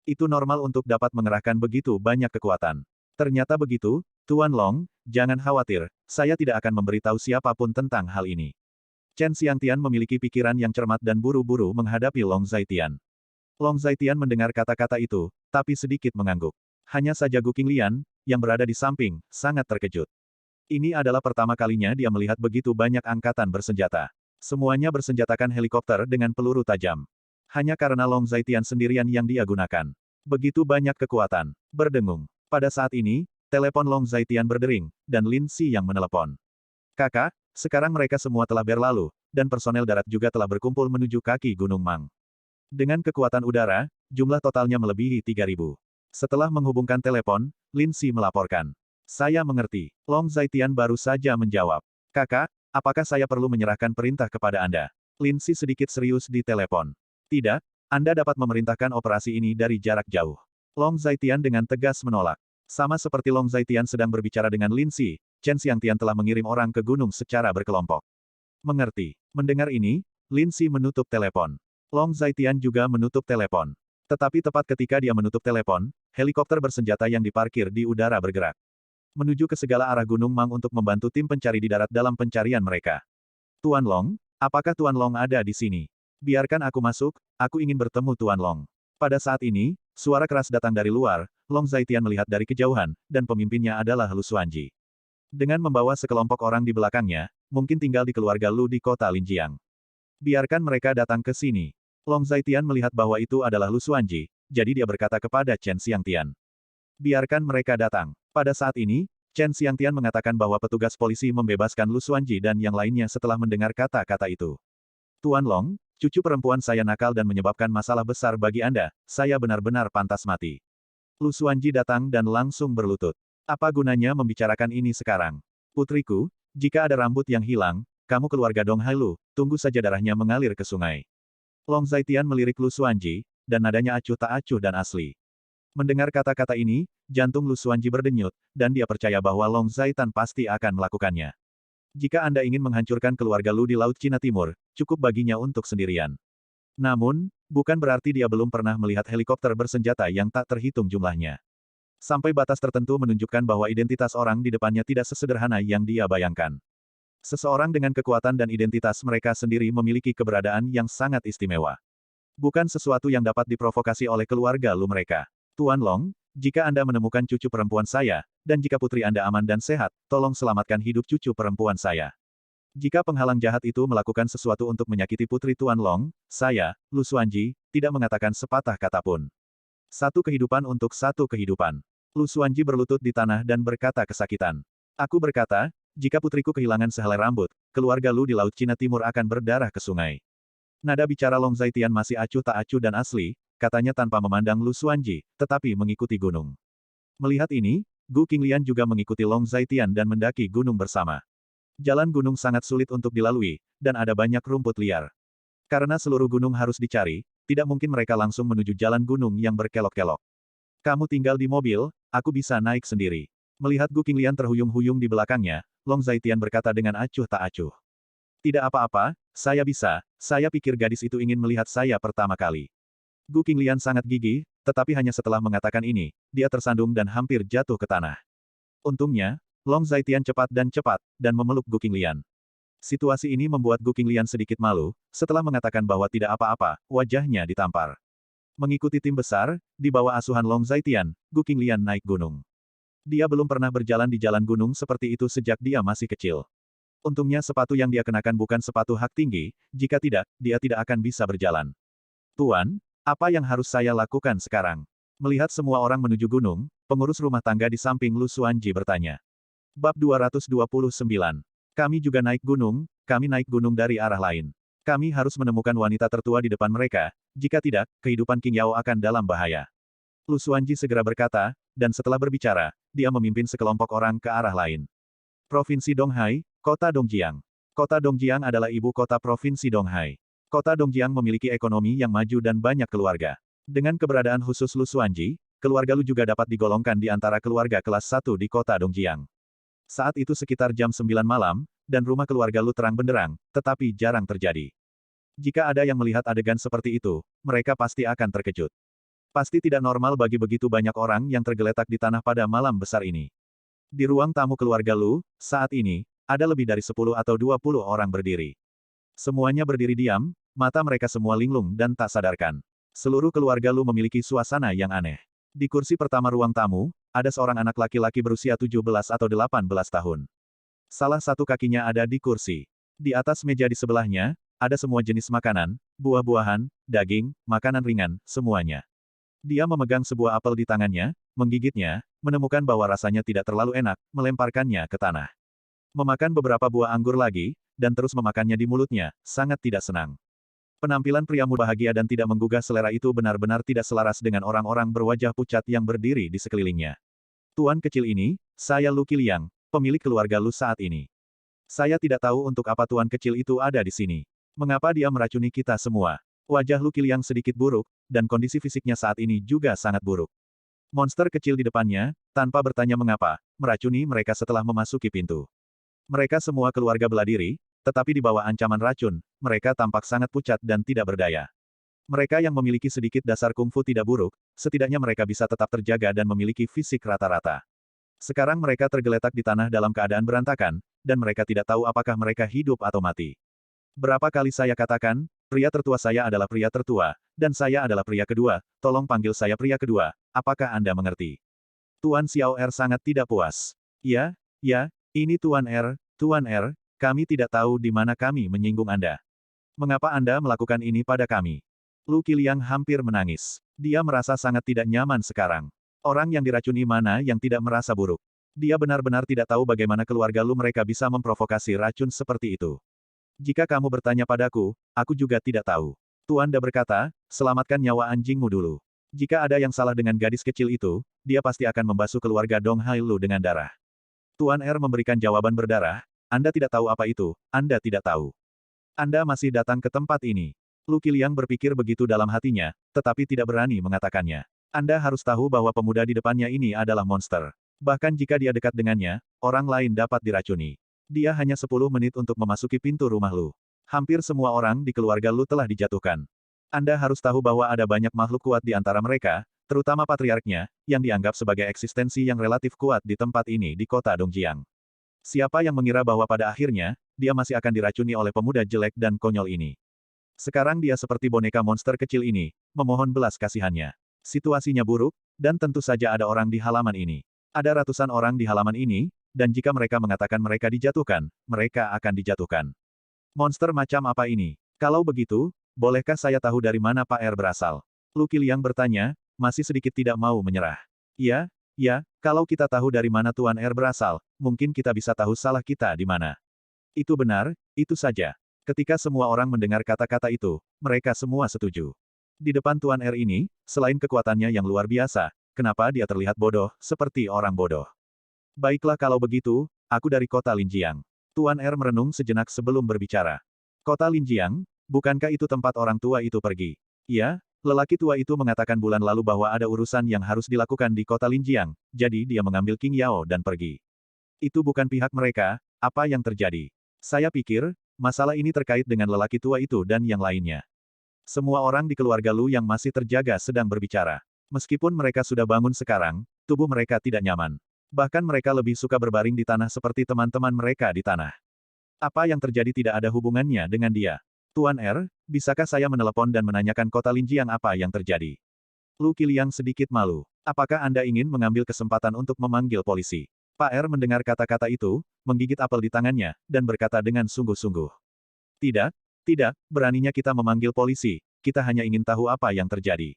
Itu normal untuk dapat mengerahkan begitu banyak kekuatan. Ternyata begitu, Tuan Long, jangan khawatir, saya tidak akan memberitahu siapapun tentang hal ini. Chen Xiangtian memiliki pikiran yang cermat dan buru-buru menghadapi Long Zaitian. Long Zaitian mendengar kata-kata itu, tapi sedikit mengangguk. Hanya saja Gu Qinglian, yang berada di samping, sangat terkejut. Ini adalah pertama kalinya dia melihat begitu banyak angkatan bersenjata. Semuanya bersenjatakan helikopter dengan peluru tajam. Hanya karena Long Zaitian sendirian yang dia gunakan. Begitu banyak kekuatan. Berdengung. Pada saat ini, telepon Long Zaitian berdering, dan Lin Si yang menelepon. Kakak, sekarang mereka semua telah berlalu, dan personel darat juga telah berkumpul menuju kaki Gunung Mang. Dengan kekuatan udara, jumlah totalnya melebihi 3.000. Setelah menghubungkan telepon, Lin Si melaporkan. Saya mengerti. Long Zaitian baru saja menjawab. Kakak, apakah saya perlu menyerahkan perintah kepada Anda? Lin Si sedikit serius di telepon. Tidak, Anda dapat memerintahkan operasi ini dari jarak jauh. Long Zaitian dengan tegas menolak. Sama seperti Long Zaitian sedang berbicara dengan Lin Si, Chen Xiangtian telah mengirim orang ke gunung secara berkelompok. Mengerti. Mendengar ini, Lin Si menutup telepon. Long Zaitian juga menutup telepon. Tetapi tepat ketika dia menutup telepon, helikopter bersenjata yang diparkir di udara bergerak. Menuju ke segala arah Gunung Mang untuk membantu tim pencari di darat dalam pencarian mereka. Tuan Long, apakah Tuan Long ada di sini? Biarkan aku masuk, aku ingin bertemu Tuan Long. Pada saat ini, suara keras datang dari luar, Long Zaitian melihat dari kejauhan, dan pemimpinnya adalah Lu Xuanji. Dengan membawa sekelompok orang di belakangnya, mungkin tinggal di keluarga Lu di kota Linjiang. Biarkan mereka datang ke sini. Long Zaitian melihat bahwa itu adalah Lu Xuanji, jadi dia berkata kepada Chen Xiangtian. Biarkan mereka datang. Pada saat ini, Chen Xiangtian mengatakan bahwa petugas polisi membebaskan Lu Xuanji dan yang lainnya setelah mendengar kata-kata itu. Tuan Long, cucu perempuan saya nakal dan menyebabkan masalah besar bagi Anda, saya benar-benar pantas mati. Lu Xuanji datang dan langsung berlutut. Apa gunanya membicarakan ini sekarang? Putriku, jika ada rambut yang hilang, kamu keluarga Dong Hailu, tunggu saja darahnya mengalir ke sungai. Long Zaitian melirik Lu Xuanji, dan nadanya acuh tak acuh dan asli. Mendengar kata-kata ini, jantung Lu Xuanji berdenyut, dan dia percaya bahwa Long Zaitan pasti akan melakukannya. Jika Anda ingin menghancurkan keluarga Lu di Laut Cina Timur, cukup baginya untuk sendirian. Namun, bukan berarti dia belum pernah melihat helikopter bersenjata yang tak terhitung jumlahnya. Sampai batas tertentu menunjukkan bahwa identitas orang di depannya tidak sesederhana yang dia bayangkan. Seseorang dengan kekuatan dan identitas mereka sendiri memiliki keberadaan yang sangat istimewa. Bukan sesuatu yang dapat diprovokasi oleh keluarga Lu mereka. Tuan Long, jika Anda menemukan cucu perempuan saya, dan jika putri Anda aman dan sehat, tolong selamatkan hidup cucu perempuan saya. Jika penghalang jahat itu melakukan sesuatu untuk menyakiti putri Tuan Long, saya, Lu Xuanji, tidak mengatakan sepatah kata pun. Satu kehidupan untuk satu kehidupan. Lu Xuanji berlutut di tanah dan berkata kesakitan. Aku berkata, jika putriku kehilangan sehelai rambut, keluarga Lu di Laut Cina Timur akan berdarah ke sungai. Nada bicara Long Zaitian masih acuh tak acuh dan asli, katanya tanpa memandang Lu Xuanji, tetapi mengikuti gunung. Melihat ini, Gu Qinglian juga mengikuti Long Zaitian dan mendaki gunung bersama. Jalan gunung sangat sulit untuk dilalui, dan ada banyak rumput liar. Karena seluruh gunung harus dicari, tidak mungkin mereka langsung menuju jalan gunung yang berkelok-kelok. Kamu tinggal di mobil, aku bisa naik sendiri. Melihat Gu Qinglian terhuyung-huyung di belakangnya, Long Zaitian berkata dengan acuh tak acuh. Tidak apa-apa, saya bisa, saya pikir gadis itu ingin melihat saya pertama kali. Gu Qinglian sangat gigih, tetapi hanya setelah mengatakan ini, dia tersandung dan hampir jatuh ke tanah. Untungnya, Long Zaitian cepat, dan memeluk Gu Qinglian. Situasi ini membuat Gu Qinglian sedikit malu, setelah mengatakan bahwa tidak apa-apa, wajahnya ditampar. Mengikuti tim besar, di bawah asuhan Long Zaitian, Gu Qinglian naik gunung. Dia belum pernah berjalan di jalan gunung seperti itu sejak dia masih kecil. Untungnya sepatu yang dia kenakan bukan sepatu hak tinggi, jika tidak, dia tidak akan bisa berjalan. Tuan, apa yang harus saya lakukan sekarang? Melihat semua orang menuju gunung, pengurus rumah tangga di samping Lu Xuanji bertanya. Bab 229. Kami juga naik gunung, kami naik gunung dari arah lain. Kami harus menemukan wanita tertua di depan mereka, jika tidak, kehidupan King Yao akan dalam bahaya. Lu Xuanji segera berkata, dan setelah berbicara, dia memimpin sekelompok orang ke arah lain. Provinsi Donghai, Kota Dongjiang. Kota Dongjiang adalah ibu kota Provinsi Donghai. Kota Dongjiang memiliki ekonomi yang maju dan banyak keluarga. Dengan keberadaan khusus Lu Xuanji, keluarga Lu juga dapat digolongkan di antara keluarga kelas 1 di Kota Dongjiang. Saat itu sekitar jam 9 malam, dan rumah keluarga Lu terang benderang, tetapi jarang terjadi. Jika ada yang melihat adegan seperti itu, mereka pasti akan terkejut. Pasti tidak normal bagi begitu banyak orang yang tergeletak di tanah pada malam besar ini. Di ruang tamu keluarga Lu, saat ini, ada lebih dari 10 atau 20 orang berdiri. Semuanya berdiri diam, mata mereka semua linglung dan tak sadarkan. Seluruh keluarga Lu memiliki suasana yang aneh. Di kursi pertama ruang tamu, ada seorang anak laki-laki berusia 17 atau 18 tahun. Salah satu kakinya ada di kursi. Di atas meja di sebelahnya, ada semua jenis makanan, buah-buahan, daging, makanan ringan, semuanya. Dia memegang sebuah apel di tangannya, menggigitnya, menemukan bahwa rasanya tidak terlalu enak, melemparkannya ke tanah. Memakan beberapa buah anggur lagi, dan terus memakannya di mulutnya, sangat tidak senang. Penampilan pria muda bahagia dan tidak menggugah selera itu benar-benar tidak selaras dengan orang-orang berwajah pucat yang berdiri di sekelilingnya. Tuan kecil ini, saya Lu Qiliang, pemilik keluarga Lu saat ini. Saya tidak tahu untuk apa tuan kecil itu ada di sini. Mengapa dia meracuni kita semua? Wajah Lu Qiliang sedikit buruk, dan kondisi fisiknya saat ini juga sangat buruk. Monster kecil di depannya, tanpa bertanya mengapa, meracuni mereka setelah memasuki pintu. Mereka semua keluarga bela diri, tetapi di bawah ancaman racun, mereka tampak sangat pucat dan tidak berdaya. Mereka yang memiliki sedikit dasar kungfu tidak buruk, setidaknya mereka bisa tetap terjaga dan memiliki fisik rata-rata. Sekarang mereka tergeletak di tanah dalam keadaan berantakan, dan mereka tidak tahu apakah mereka hidup atau mati. Berapa kali saya katakan, pria tertua saya adalah pria tertua, dan saya adalah pria kedua, tolong panggil saya pria kedua, apakah Anda mengerti? Tuan Xiao Er sangat tidak puas. Ya, ini Tuan R, kami tidak tahu di mana kami menyinggung Anda. Mengapa Anda melakukan ini pada kami? Lu Qiliang hampir menangis. Dia merasa sangat tidak nyaman sekarang. Orang yang diracuni mana yang tidak merasa buruk. Dia benar-benar tidak tahu bagaimana keluarga Lu mereka bisa memprovokasi racun seperti itu. Jika kamu bertanya padaku, aku juga tidak tahu. Tuan Da berkata, selamatkan nyawa anjingmu dulu. Jika ada yang salah dengan gadis kecil itu, dia pasti akan membasuh keluarga Donghai Lu dengan darah. Tuan R memberikan jawaban berdarah, Anda tidak tahu apa itu, Anda tidak tahu. Anda masih datang ke tempat ini. Lu Qiliang berpikir begitu dalam hatinya, tetapi tidak berani mengatakannya. Anda harus tahu bahwa pemuda di depannya ini adalah monster. Bahkan jika dia dekat dengannya, orang lain dapat diracuni. Dia hanya 10 menit untuk memasuki pintu rumah Lu. Hampir semua orang di keluarga Lu telah dijatuhkan. Anda harus tahu bahwa ada banyak makhluk kuat di antara mereka, terutama patriarknya, yang dianggap sebagai eksistensi yang relatif kuat di tempat ini di kota Dongjiang. Siapa yang mengira bahwa pada akhirnya, dia masih akan diracuni oleh pemuda jelek dan konyol ini. Sekarang dia seperti boneka monster kecil ini, memohon belas kasihannya. Situasinya buruk, dan tentu saja ada orang di halaman ini. Ada ratusan orang di halaman ini, dan jika mereka mengatakan mereka dijatuhkan, mereka akan dijatuhkan. Monster macam apa ini? Kalau begitu, bolehkah saya tahu dari mana Pak R berasal? Lu Qiliang bertanya, masih sedikit tidak mau menyerah. Ya, kalau kita tahu dari mana Tuan R berasal, mungkin kita bisa tahu salah kita di mana. Itu benar, itu saja. Ketika semua orang mendengar kata-kata itu, mereka semua setuju. Di depan Tuan R ini, selain kekuatannya yang luar biasa, kenapa dia terlihat bodoh, seperti orang bodoh. Baiklah kalau begitu, aku dari kota Linjiang. Tuan R merenung sejenak sebelum berbicara. Kota Linjiang, bukankah itu tempat orang tua itu pergi? Iya, lelaki tua itu mengatakan bulan lalu bahwa ada urusan yang harus dilakukan di kota Linjiang, jadi dia mengambil King Yao dan pergi. Itu bukan pihak mereka, apa yang terjadi? Saya pikir, masalah ini terkait dengan lelaki tua itu dan yang lainnya. Semua orang di keluarga Lu yang masih terjaga sedang berbicara. Meskipun mereka sudah bangun sekarang, tubuh mereka tidak nyaman. Bahkan mereka lebih suka berbaring di tanah seperti teman-teman mereka di tanah. Apa yang terjadi tidak ada hubungannya dengan dia. Tuan R, bisakah saya menelepon dan menanyakan kota Linjiang apa yang terjadi? Lu Qiliang sedikit malu. Apakah Anda ingin mengambil kesempatan untuk memanggil polisi? Pak R mendengar kata-kata itu, menggigit apel di tangannya, dan berkata dengan sungguh-sungguh. Tidak, tidak, beraninya kita memanggil polisi, kita hanya ingin tahu apa yang terjadi.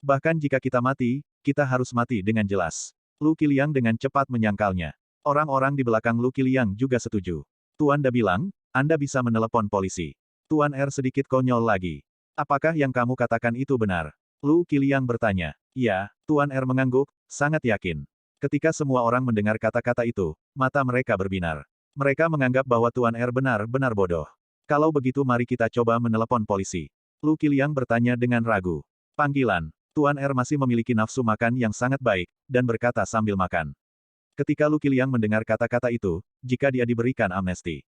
Bahkan jika kita mati, kita harus mati dengan jelas. Lu Qiliang dengan cepat menyangkalnya. Orang-orang di belakang Lu Qiliang juga setuju. Tuan Da bilang, Anda bisa menelepon polisi. Tuan R sedikit konyol lagi. Apakah yang kamu katakan itu benar? Lu Qiliang bertanya. Ya, Tuan R mengangguk, sangat yakin. Ketika semua orang mendengar kata-kata itu, mata mereka berbinar. Mereka menganggap bahwa Tuan R benar-benar bodoh. Kalau begitu mari kita coba menelepon polisi. Lu Qiliang bertanya dengan ragu. Panggilan. Tuan R masih memiliki nafsu makan yang sangat baik, dan berkata sambil makan. Ketika Lu Qiliang mendengar kata-kata itu, jika dia diberikan amnesti.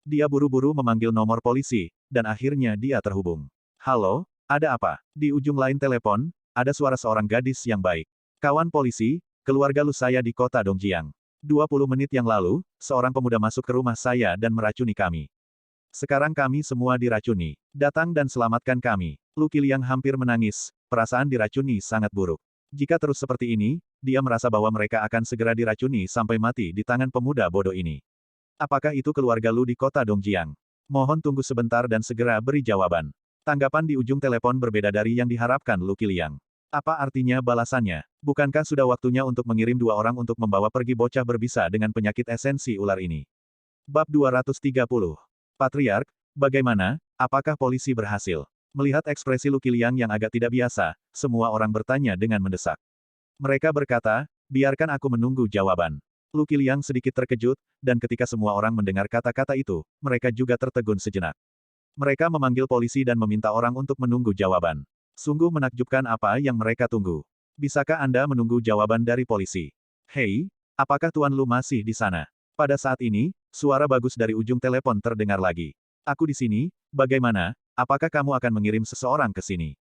Dia buru-buru memanggil nomor polisi, dan akhirnya dia terhubung. Halo, ada apa? Di ujung lain telepon, ada suara seorang gadis yang baik. Kawan polisi, keluarga Lu saya di kota Dongjiang. 20 menit yang lalu, seorang pemuda masuk ke rumah saya dan meracuni kami. Sekarang kami semua diracuni. Datang dan selamatkan kami. Lu Qiliang hampir menangis, perasaan diracuni sangat buruk. Jika terus seperti ini, dia merasa bahwa mereka akan segera diracuni sampai mati di tangan pemuda bodoh ini. Apakah itu keluarga Lu di kota Dongjiang? Mohon tunggu sebentar dan segera beri jawaban. Tanggapan di ujung telepon berbeda dari yang diharapkan Lu Qiliang. Apa artinya balasannya? Bukankah sudah waktunya untuk mengirim 2 orang untuk membawa pergi bocah berbisa dengan penyakit esensi ular ini? Bab 230. Patriark, bagaimana? Apakah polisi berhasil? Melihat ekspresi Lu Qiliang yang agak tidak biasa, semua orang bertanya dengan mendesak. Mereka berkata, biarkan aku menunggu jawaban. Lu Qiliang sedikit terkejut, dan ketika semua orang mendengar kata-kata itu, mereka juga tertegun sejenak. Mereka memanggil polisi dan meminta orang untuk menunggu jawaban. Sungguh menakjubkan apa yang mereka tunggu. Bisakah Anda menunggu jawaban dari polisi? Hei, apakah Tuan Lu masih di sana? Pada saat ini, suara bagus dari ujung telepon terdengar lagi. Aku di sini, bagaimana? Apakah kamu akan mengirim seseorang ke sini?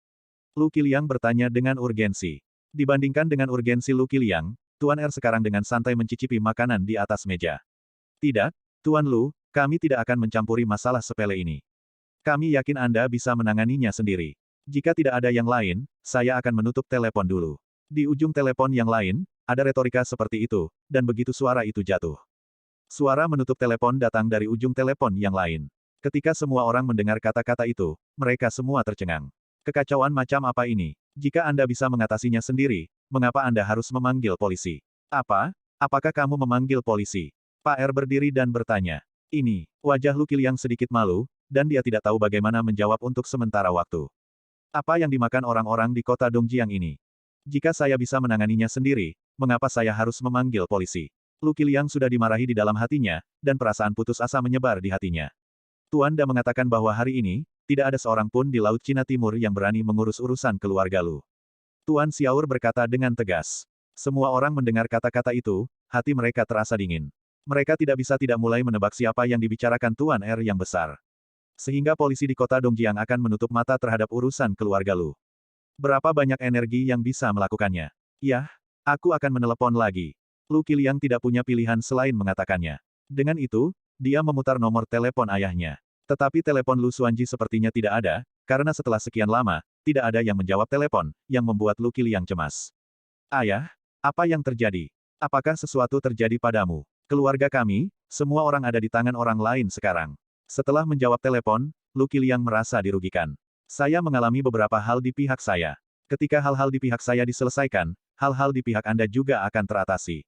Lu Qiliang bertanya dengan urgensi. Dibandingkan dengan urgensi Lu Qiliang, Tuan R sekarang dengan santai mencicipi makanan di atas meja. Tidak, Tuan Lu, kami tidak akan mencampuri masalah sepele ini. Kami yakin Anda bisa menanganinya sendiri. Jika tidak ada yang lain, saya akan menutup telepon dulu. Di ujung telepon yang lain, ada retorika seperti itu, dan begitu suara itu jatuh. Suara menutup telepon datang dari ujung telepon yang lain. Ketika semua orang mendengar kata-kata itu, mereka semua tercengang. Kekacauan macam apa ini? Jika Anda bisa mengatasinya sendiri, mengapa Anda harus memanggil polisi? Apa? Apakah kamu memanggil polisi? Pak R berdiri dan bertanya. Ini, wajah Lu Qiliang sedikit malu, dan dia tidak tahu bagaimana menjawab untuk sementara waktu. Apa yang dimakan orang-orang di kota Dongjiang ini? Jika saya bisa menanganinya sendiri, mengapa saya harus memanggil polisi? Lu Qiliang sudah dimarahi di dalam hatinya, dan perasaan putus asa menyebar di hatinya. Tuan Da mengatakan bahwa hari ini, tidak ada seorang pun di Laut Cina Timur yang berani mengurus urusan keluarga Lu. Tuan Xiaur berkata dengan tegas. Semua orang mendengar kata-kata itu, hati mereka terasa dingin. Mereka tidak bisa tidak mulai menebak siapa yang dibicarakan Tuan R yang besar. Sehingga polisi di kota Dongjiang akan menutup mata terhadap urusan keluarga Lu. Berapa banyak energi yang bisa melakukannya? Yah, aku akan menelepon lagi. Lu Qiliang tidak punya pilihan selain mengatakannya. Dengan itu, dia memutar nomor telepon ayahnya. Tetapi telepon Lu Xuanji sepertinya tidak ada, karena setelah sekian lama, tidak ada yang menjawab telepon, yang membuat Lu Qiliang cemas. Ayah, apa yang terjadi? Apakah sesuatu terjadi padamu? Keluarga kami, semua orang ada di tangan orang lain sekarang. Setelah menjawab telepon, Lu Qiliang merasa dirugikan. Saya mengalami beberapa hal di pihak saya. Ketika hal-hal di pihak saya diselesaikan, hal-hal di pihak Anda juga akan teratasi.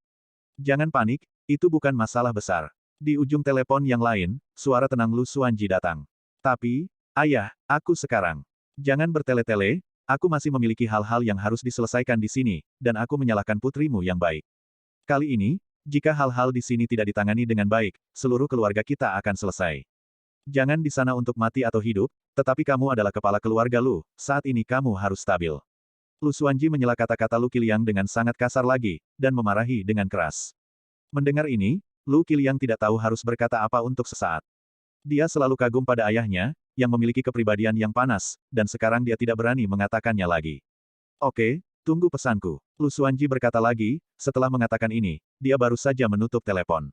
Jangan panik, itu bukan masalah besar. Di ujung telepon yang lain, suara tenang Lu Xuanji datang. Tapi, ayah, aku sekarang. Jangan bertele-tele, aku masih memiliki hal-hal yang harus diselesaikan di sini, dan aku menyalahkan putrimu yang baik. Kali ini, jika hal-hal di sini tidak ditangani dengan baik, seluruh keluarga kita akan selesai. Jangan di sana untuk mati atau hidup, tetapi kamu adalah kepala keluarga Lu, saat ini kamu harus stabil. Lu Xuanji menyela kata-kata Lu Qiliang dengan sangat kasar lagi, dan memarahi dengan keras. Mendengar ini, Lu Qiliang tidak tahu harus berkata apa untuk sesaat. Dia selalu kagum pada ayahnya, yang memiliki kepribadian yang panas, dan sekarang dia tidak berani mengatakannya lagi. Oke, tunggu pesanku. Lu Xuanji berkata lagi, setelah mengatakan ini, dia baru saja menutup telepon.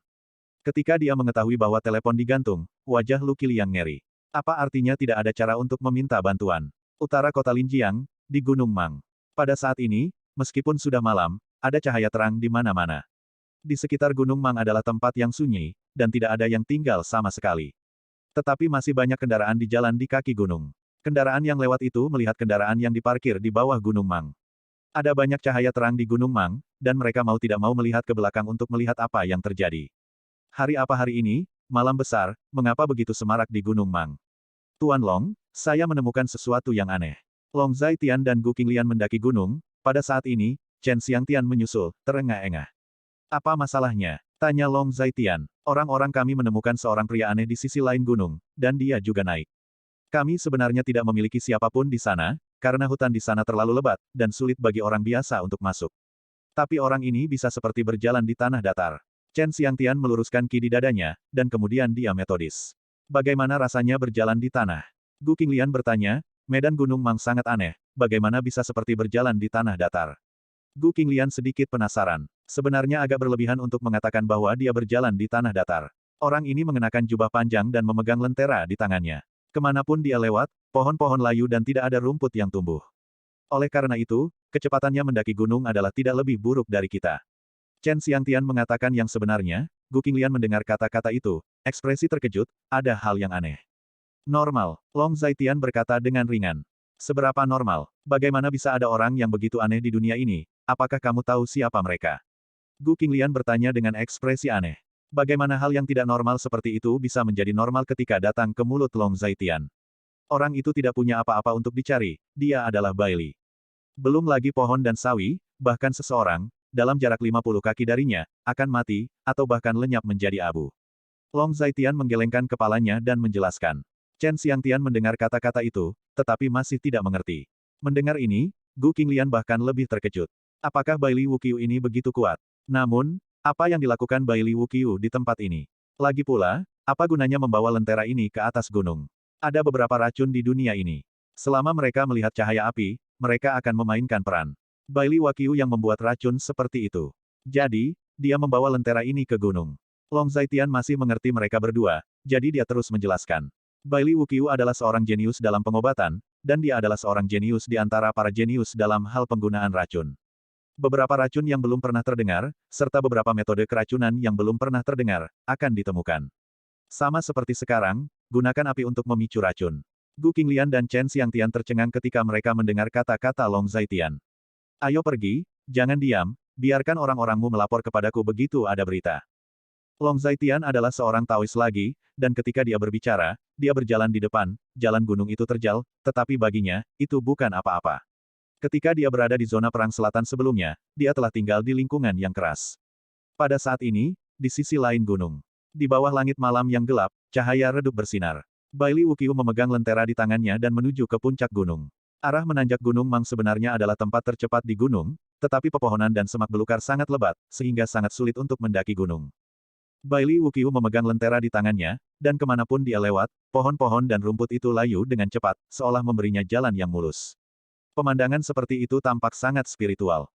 Ketika dia mengetahui bahwa telepon digantung, wajah Lu Qiliang ngeri. Apa artinya tidak ada cara untuk meminta bantuan? Utara kota Linjiang, di Gunung Mang. Pada saat ini, meskipun sudah malam, ada cahaya terang di mana-mana. Di sekitar Gunung Mang adalah tempat yang sunyi, dan tidak ada yang tinggal sama sekali. Tetapi masih banyak kendaraan di jalan di kaki gunung. Kendaraan yang lewat itu melihat kendaraan yang diparkir di bawah Gunung Mang. Ada banyak cahaya terang di Gunung Mang, dan mereka mau tidak mau melihat ke belakang untuk melihat apa yang terjadi. Hari apa hari ini? Malam besar, mengapa begitu semarak di Gunung Mang? Tuan Long, saya menemukan sesuatu yang aneh. Long Zaitian dan Gu Qinglian mendaki gunung, pada saat ini, Chen Xiangtian menyusul, terengah-engah. Apa masalahnya? Tanya Long Zaitian. Orang-orang kami menemukan seorang pria aneh di sisi lain gunung, dan dia juga naik. Kami sebenarnya tidak memiliki siapapun di sana, karena hutan di sana terlalu lebat, dan sulit bagi orang biasa untuk masuk. Tapi orang ini bisa seperti berjalan di tanah datar. Chen Xiangtian meluruskan ki di dadanya, dan kemudian dia metodis. Bagaimana rasanya berjalan di tanah? Gu Qinglian bertanya, medan Gunung Mang sangat aneh, bagaimana bisa seperti berjalan di tanah datar? Gu Qinglian sedikit penasaran. Sebenarnya agak berlebihan untuk mengatakan bahwa dia berjalan di tanah datar. Orang ini mengenakan jubah panjang dan memegang lentera di tangannya. Kemanapun dia lewat, pohon-pohon layu dan tidak ada rumput yang tumbuh. Oleh karena itu, kecepatannya mendaki gunung adalah tidak lebih buruk dari kita. Chen Xiangtian mengatakan yang sebenarnya, Gu Qinglian mendengar kata-kata itu, ekspresi terkejut, ada hal yang aneh. Normal, Long Zaitian berkata dengan ringan. Seberapa normal? Bagaimana bisa ada orang yang begitu aneh di dunia ini? Apakah kamu tahu siapa mereka? Gu Qinglian bertanya dengan ekspresi aneh. Bagaimana hal yang tidak normal seperti itu bisa menjadi normal ketika datang ke mulut Long Zaitian? Orang itu tidak punya apa-apa untuk dicari, dia adalah Bailey. Belum lagi pohon dan sawi, bahkan seseorang, dalam jarak 50 kaki darinya, akan mati, atau bahkan lenyap menjadi abu. Long Zaitian menggelengkan kepalanya dan menjelaskan. Chen Xiangtian mendengar kata-kata itu, tetapi masih tidak mengerti. Mendengar ini, Gu Qinglian bahkan lebih terkejut. Apakah Bailey Wuqiu ini begitu kuat? Namun, apa yang dilakukan Bailey Wuqiu di tempat ini? Lagi pula, apa gunanya membawa lentera ini ke atas gunung? Ada beberapa racun di dunia ini. Selama mereka melihat cahaya api, mereka akan memainkan peran. Bailey Wuqiu yang membuat racun seperti itu. Jadi, dia membawa lentera ini ke gunung. Long Zaitian masih mengerti mereka berdua, jadi dia terus menjelaskan. Bailey Wuqiu adalah seorang jenius dalam pengobatan, dan dia adalah seorang jenius di antara para jenius dalam hal penggunaan racun. Beberapa racun yang belum pernah terdengar, serta beberapa metode keracunan yang belum pernah terdengar, akan ditemukan. Sama seperti sekarang, gunakan api untuk memicu racun. Gu Qinglian dan Chen Xiangtian tercengang ketika mereka mendengar kata-kata Long Zaitian. Ayo pergi, jangan diam, biarkan orang-orangmu melapor kepadaku begitu ada berita. Long Zaitian adalah seorang Taois lagi, dan ketika dia berbicara, dia berjalan di depan, jalan gunung itu terjal, tetapi baginya, itu bukan apa-apa. Ketika dia berada di zona perang selatan sebelumnya, dia telah tinggal di lingkungan yang keras. Pada saat ini, di sisi lain gunung. Di bawah langit malam yang gelap, cahaya redup bersinar. Bailey Wuqiu memegang lentera di tangannya dan menuju ke puncak gunung. Arah menanjak Gunung Mang sebenarnya adalah tempat tercepat di gunung, tetapi pepohonan dan semak belukar sangat lebat, sehingga sangat sulit untuk mendaki gunung. Bailey Wuqiu memegang lentera di tangannya, dan kemanapun dia lewat, pohon-pohon dan rumput itu layu dengan cepat, seolah memberinya jalan yang mulus. Pemandangan seperti itu tampak sangat spiritual.